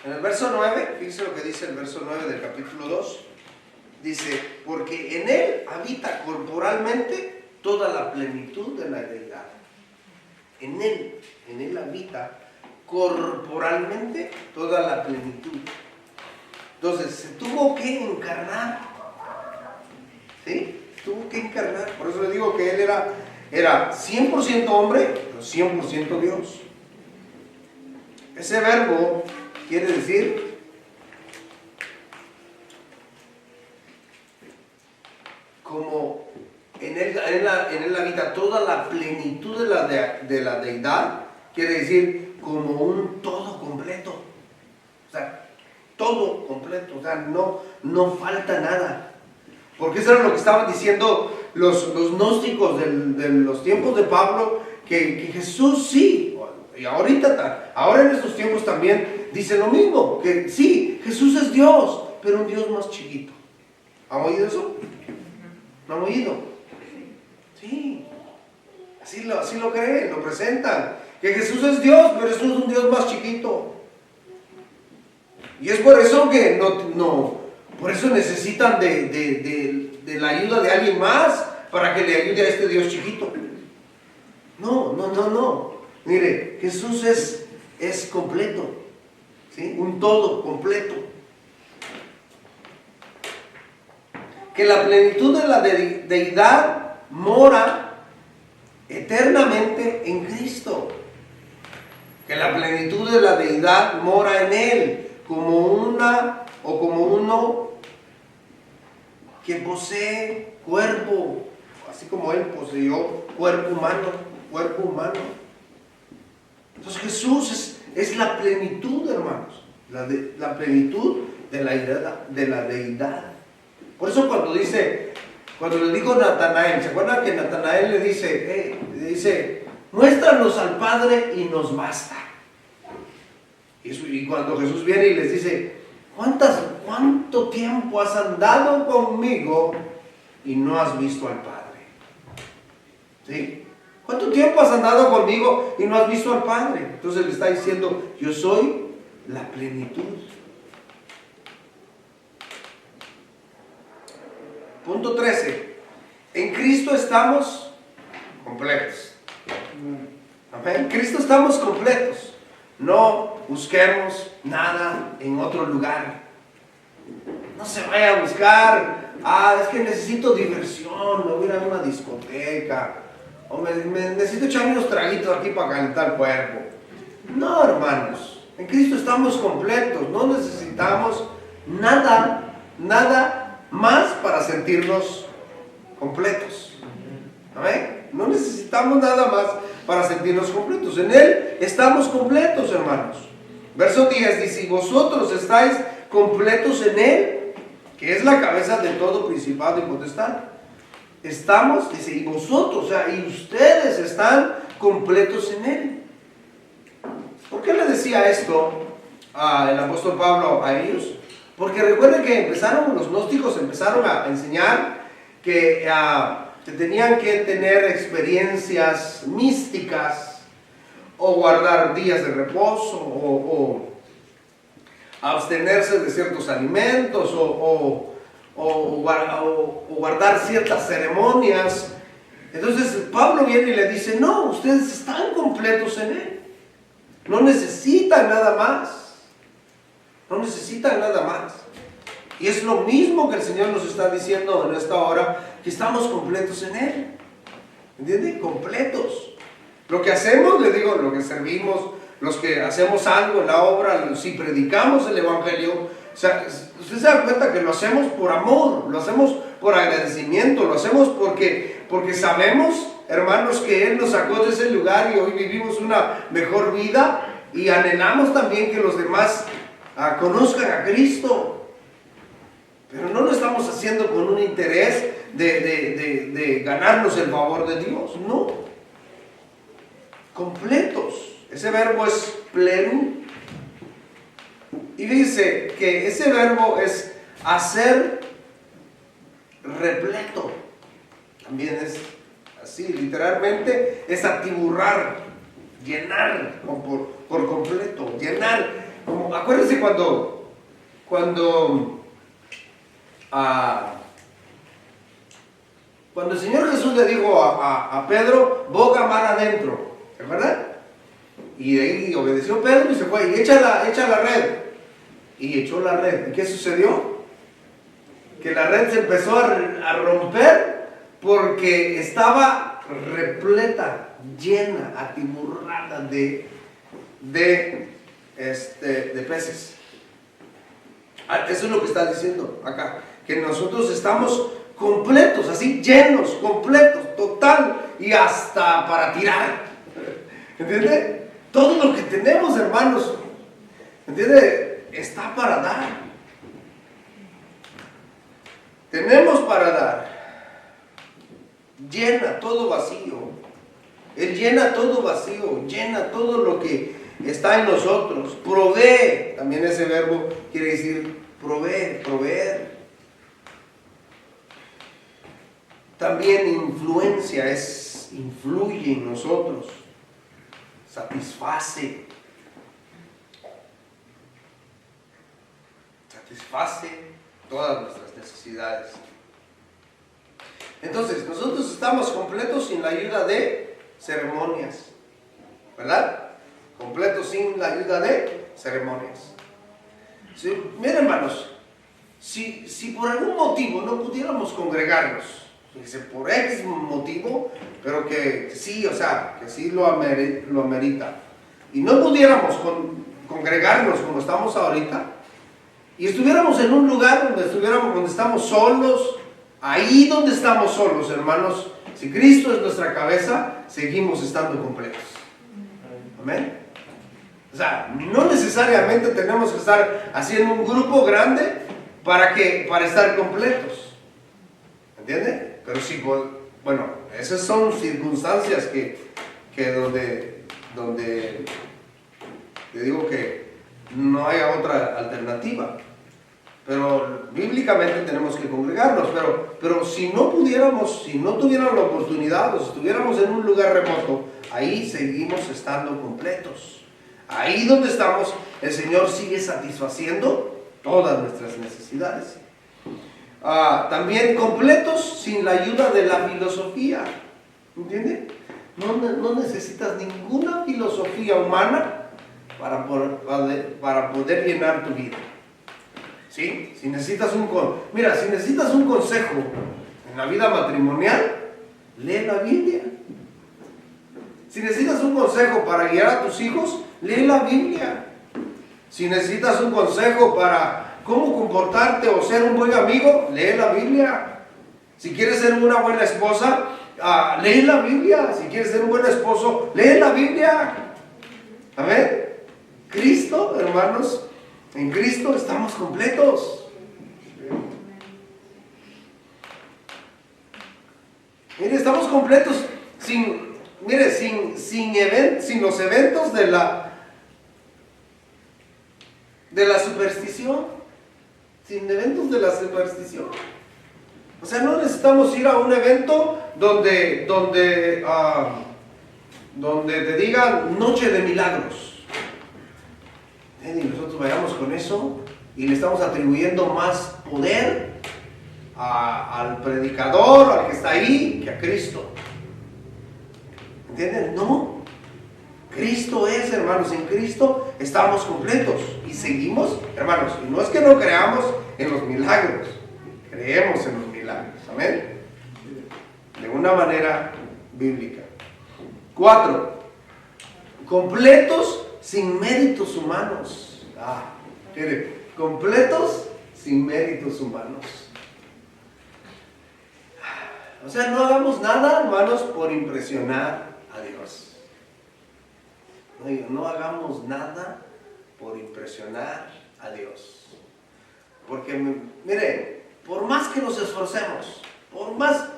En el verso 9, fíjense lo que dice el verso 9 del capítulo 2. Dice, porque en Él habita corporalmente toda la plenitud de la deidad. En Él habita corporalmente toda la plenitud. Entonces, se tuvo que encarnar. ¿Sí? Tuvo que encarnar. Por eso le digo que Él era 100% hombre, pero 100% Dios. Ese verbo quiere decir como en él habita toda la plenitud de la deidad, quiere decir como un todo completo. O sea, todo completo, o sea, no falta nada. Porque eso era lo que estaban diciendo los gnósticos de los tiempos de Pablo, que Jesús sí, y ahora en estos tiempos también dice lo mismo, que sí, Jesús es Dios, pero un Dios más chiquito. ¿Han oído eso? ¿No han oído? Sí, así lo creen, lo presentan, que Jesús es Dios, pero Jesús es un Dios más chiquito. Y es por eso que por eso necesitan de la ayuda de alguien más para que le ayude a este Dios chiquito. No. Mire, Jesús es completo, ¿sí? Un todo completo. Que la plenitud de la deidad mora eternamente en Cristo. Que la plenitud de la deidad mora en Él, como uno que posee cuerpo, así como Él poseyó cuerpo humano. Entonces Jesús es la plenitud, hermanos, la plenitud de la deidad. Por eso cuando le dijo Natanael, ¿se acuerdan que Natanael le dice, muéstranos al Padre y nos basta? Y cuando Jesús viene y les dice, ¿cuánto tiempo has andado conmigo y no has visto al Padre? ¿Sí? ¿Cuánto tiempo has andado conmigo y no has visto al Padre? Entonces le está diciendo, yo soy la plenitud. Punto 13. En Cristo estamos completos. En Cristo estamos completos. No busquemos nada en otro lugar. No se vaya a buscar, es que necesito diversión, me voy a ir a una discoteca, o me necesito echar unos traguitos aquí para calentar el cuerpo. No, hermanos, en Cristo estamos completos, no necesitamos nada más para sentirnos completos. ¿Amén? No necesitamos nada más para sentirnos completos. En Él estamos completos, hermanos. Verso 10 dice, y vosotros estáis completos en Él, que es la cabeza de todo principado y potestad. Estamos, dice, y vosotros, o sea, y ustedes están completos en Él. ¿Por qué le decía esto el apóstol Pablo a ellos? Porque recuerden que los gnósticos empezaron a enseñar que tenían que tener experiencias místicas, o guardar días de reposo, o abstenerse de ciertos alimentos, o guardar ciertas ceremonias. Entonces Pablo viene y le dice: no, ustedes están completos en Él. No necesitan nada más. No necesitan nada más. Y es lo mismo que el Señor nos está diciendo en esta hora, que estamos completos en Él. ¿Entiende? Completos. Lo que hacemos, le digo, lo que servimos, los que hacemos algo en la obra, si predicamos el Evangelio, o sea, usted se da cuenta que lo hacemos por amor, lo hacemos por agradecimiento, lo hacemos porque sabemos, hermanos, que Él nos sacó de ese lugar y hoy vivimos una mejor vida, y anhelamos también que los demás conozcan a Cristo. Pero no lo estamos haciendo con un interés de ganarnos el favor de Dios, no. Completos. Ese verbo es plenum. Y dice que ese verbo es hacer repleto. También es así, literalmente es atiburrar, llenar por completo, llenar. Acuérdense cuando el Señor Jesús le dijo a Pedro: boga mar adentro, ¿verdad? Y de ahí obedeció Pedro y se fue, y echa la red. Y echó la red. ¿Y qué sucedió? Que la red se empezó a romper porque estaba repleta, llena, atiburrada de peces. Eso es lo que está diciendo acá, que nosotros estamos completos, así, llenos, completos, total, y hasta para tirar. ¿Entiende? Todo lo que tenemos, hermanos, ¿entiende? Está para dar. Tenemos para dar. Llena todo vacío. Él llena todo vacío, llena todo lo que está en nosotros. Provee, también ese verbo quiere decir proveer. También influencia, influye en nosotros, satisface todas nuestras necesidades. Entonces, nosotros estamos completos sin la ayuda de ceremonias, ¿verdad? Completos sin la ayuda de ceremonias. Sí, miren, hermanos, si por algún motivo no pudiéramos congregarnos, por X motivo, pero que sí, o sea, que sí lo amerita, y no pudiéramos congregarnos como estamos ahorita, y estuviéramos en un lugar donde estamos solos, ahí donde estamos solos, hermanos, si Cristo es nuestra cabeza, seguimos estando completos. Amén. O sea, no necesariamente tenemos que estar haciendo un grupo grande para estar completos. ¿Entiende? Pero sí, bueno, esas son circunstancias que donde le digo que no hay otra alternativa. Pero bíblicamente tenemos que congregarnos. Pero si no tuviéramos la oportunidad, o si estuviéramos en un lugar remoto, ahí seguimos estando completos. Ahí donde estamos, el Señor sigue satisfaciendo todas nuestras necesidades. También completos sin la ayuda de la filosofía. ¿Entiende? No necesitas ninguna filosofía humana para poder llenar tu vida. ¿Sí? Si necesitas un consejo en la vida matrimonial, lee la Biblia. Si necesitas un consejo para guiar a tus hijos, lee la Biblia. Si necesitas un consejo para cómo comportarte o ser un buen amigo, lee la Biblia. Si quieres ser una buena esposa, lee la Biblia. Si quieres ser un buen esposo, lee la Biblia. Amén. Cristo, hermanos, en Cristo estamos completos. Mire, estamos completos sin los eventos de de la superstición, sin eventos de la superstición. O sea, no necesitamos ir a un evento donde te digan noche de milagros. Y nosotros vayamos con eso y le estamos atribuyendo más poder al predicador, al que está ahí, que a Cristo. ¿Entienden? No. Cristo es, hermanos, en Cristo estamos completos y seguimos, hermanos, y no es que no creamos en los milagros, creemos en los milagros, amén, de una manera bíblica. 4, completos sin méritos humanos. Completos sin méritos humanos. O sea, no hagamos nada, hermanos, por impresionar a Dios. No hagamos nada por impresionar a Dios. Porque, mire, por más que nos esforcemos, por más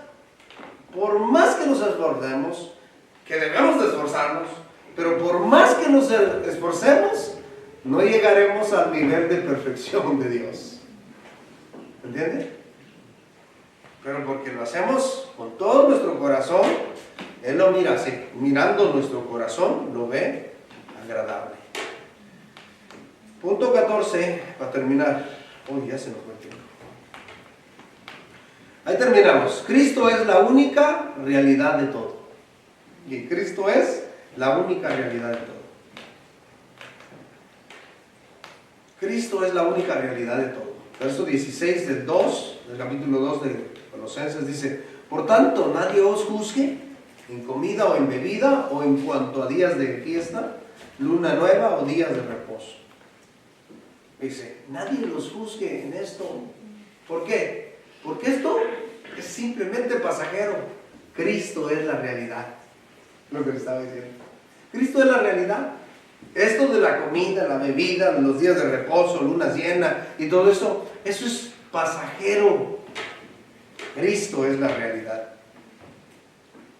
que nos esforcemos, que debemos de esforzarnos, pero por más que nos esforcemos, no llegaremos al nivel de perfección de Dios. ¿Entiende? Pero porque lo hacemos con todo nuestro corazón, Él lo mira así, mirando nuestro corazón, lo ve agradable. Punto 14, para terminar. Ya se nos fue el tiempo. Ahí terminamos. Cristo es la única realidad de todo. Y Cristo es la única realidad de todo. Cristo es la única realidad de todo. Verso 16 del capítulo 2 de Colosenses dice: por tanto, nadie os juzgue en comida o en bebida, o en cuanto a días de fiesta, luna nueva o días de reposo. Dice, nadie los juzgue en esto. ¿Por qué? Porque esto es simplemente pasajero. Cristo es la realidad. Lo que le estaba diciendo. Cristo es la realidad. Esto de la comida, la bebida, los días de reposo, luna llena y todo eso, eso es pasajero. Cristo es la realidad.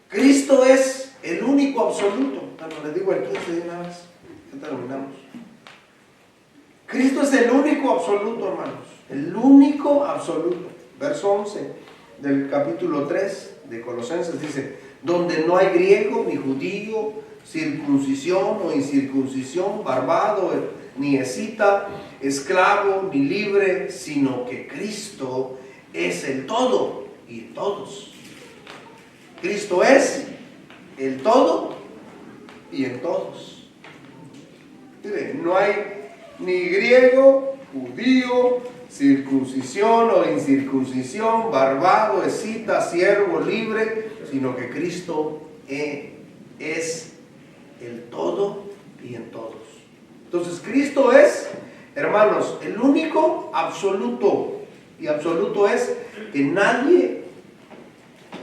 Cristo es el único absoluto. Bueno, les digo el 15 de una vez. Ya terminamos. Cristo es el único absoluto, hermanos. El único absoluto. Verso 11 del capítulo 3 de Colosenses dice: donde no hay griego ni judío, circuncisión o incircuncisión, barbado ni escita, esclavo ni libre, sino que Cristo es el todo y todos. Cristo es el todo y en todos. Mire, no hay ni griego, judío, circuncisión o incircuncisión, barbado, escita, siervo, libre, sino que Cristo es el todo y en todos. Entonces Cristo es, hermanos, el único absoluto. Y absoluto es que nadie,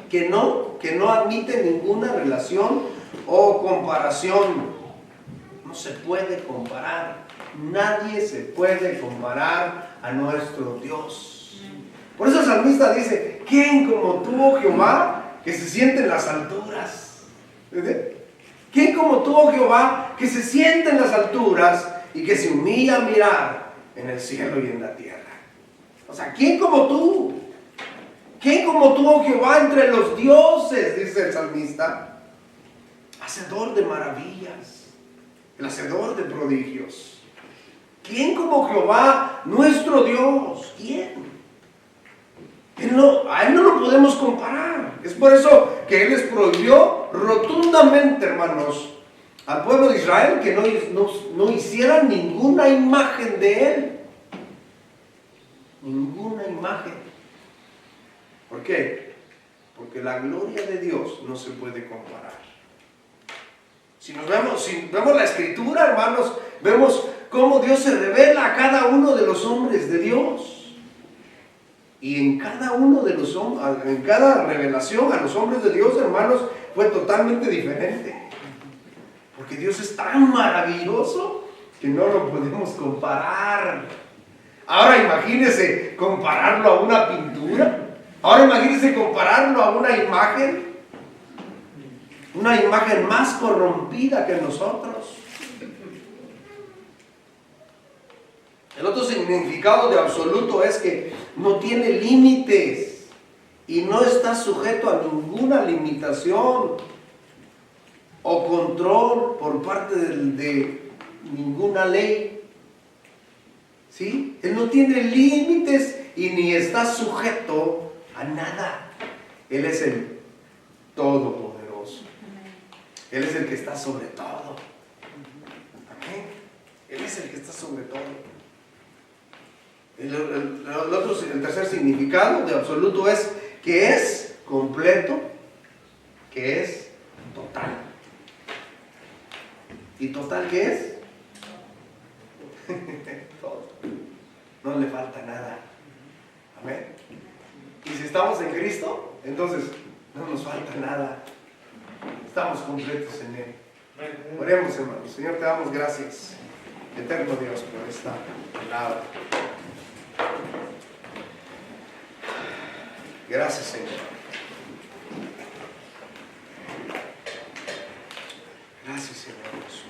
que no admite ninguna relación o comparación. No se puede comparar. Nadie se puede comparar a nuestro Dios. Por eso el salmista dice: ¿quién como tú, oh Jehová, que se siente en las alturas? ¿Quién como tú, oh Jehová, que se siente en las alturas y que se humilla a mirar en el cielo y en la tierra? O sea, ¿quién como tú? ¿Quién como tú, oh Jehová, entre los dioses? Dice el salmista. Hacedor de maravillas, el hacedor de prodigios. ¿Quién como Jehová, nuestro Dios? ¿Quién? A Él no lo podemos comparar. Es por eso que Él les prohibió rotundamente, hermanos, al pueblo de Israel que no hicieran ninguna imagen de Él. Ninguna imagen. ¿Por qué? Porque la gloria de Dios no se puede comparar. Si vemos la Escritura, hermanos, vemos cómo Dios se revela a cada uno de los hombres de Dios. Y en cada revelación a los hombres de Dios, hermanos, fue totalmente diferente. Porque Dios es tan maravilloso que no lo podemos comparar. Ahora imagínense compararlo a una pintura. Ahora imagínense compararlo a una imagen más corrompida que nosotros. significado de absoluto es que no tiene límites y no está sujeto a ninguna limitación o control por parte de ninguna ley. ¿Sí? Él no tiene límites y ni está sujeto a nada. Él es el Todopoderoso. Él es el que está sobre todo. Amén. Él es el que está sobre todo. El tercer significado de absoluto es que es completo, que es total. ¿Y total qué es? Todo. No le falta nada. Amén. Y si estamos en Cristo, entonces no nos falta nada. Estamos completos en Él. Oremos, hermanos. Señor, te damos gracias, eterno Dios, por esta palabra. Gracias, Señor. Gracias, Señor Jesús.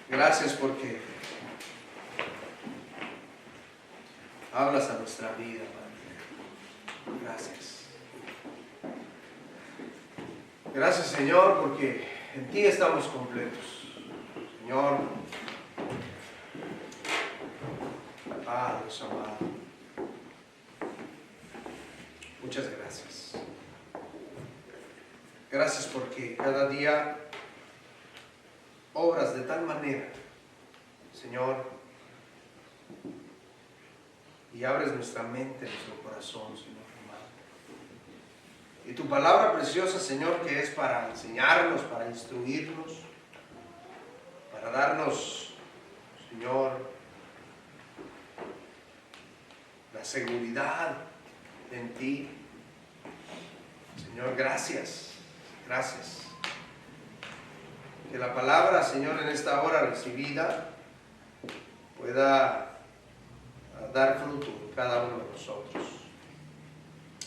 Gracias porque hablas a nuestra vida, Padre. Gracias. Gracias, Señor, porque en ti estamos completos. Señor, Dios amado, muchas gracias. Gracias porque cada día obras de tal manera, Señor, y abres nuestra mente, nuestro corazón, Señor amado. Y tu palabra preciosa, Señor, que es para enseñarnos, para instruirnos, para darnos, Señor, la seguridad en ti. Señor, gracias, gracias. Que la palabra, Señor, en esta hora recibida pueda dar fruto en cada uno de nosotros.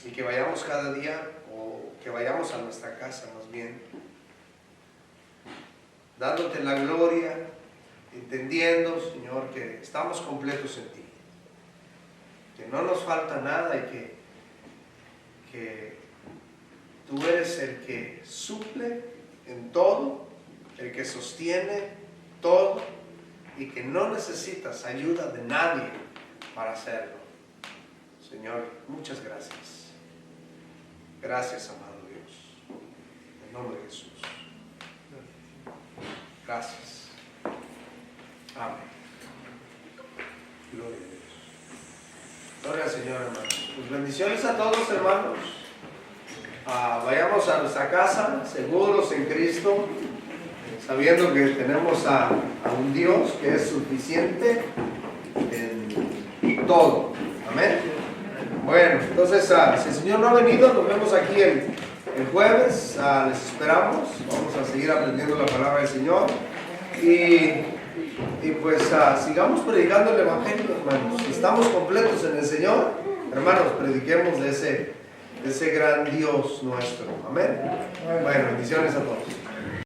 Y que vayamos cada día, o que vayamos a nuestra casa más bien, dándote la gloria, entendiendo, Señor, que estamos completos en ti. Que no nos falta nada y que tú eres el que suple en todo, el que sostiene todo y que no necesitas ayuda de nadie para hacerlo. Señor, muchas gracias. Gracias, amado Dios. En nombre de Jesús. Gracias. Amén. Gloria a Dios. Gloria al Señor, hermanos. Pues bendiciones a todos, hermanos. Vayamos a nuestra casa, seguros en Cristo, sabiendo que tenemos a un Dios que es suficiente en todo. Amén. Bueno, entonces, si el Señor no ha venido, nos vemos aquí el jueves. Les esperamos. Vamos a seguir aprendiendo la palabra del Señor. Y pues sigamos predicando el Evangelio, hermanos. Si estamos completos en el Señor, hermanos, prediquemos de ese gran Dios nuestro. Amén. Bueno, bendiciones a todos.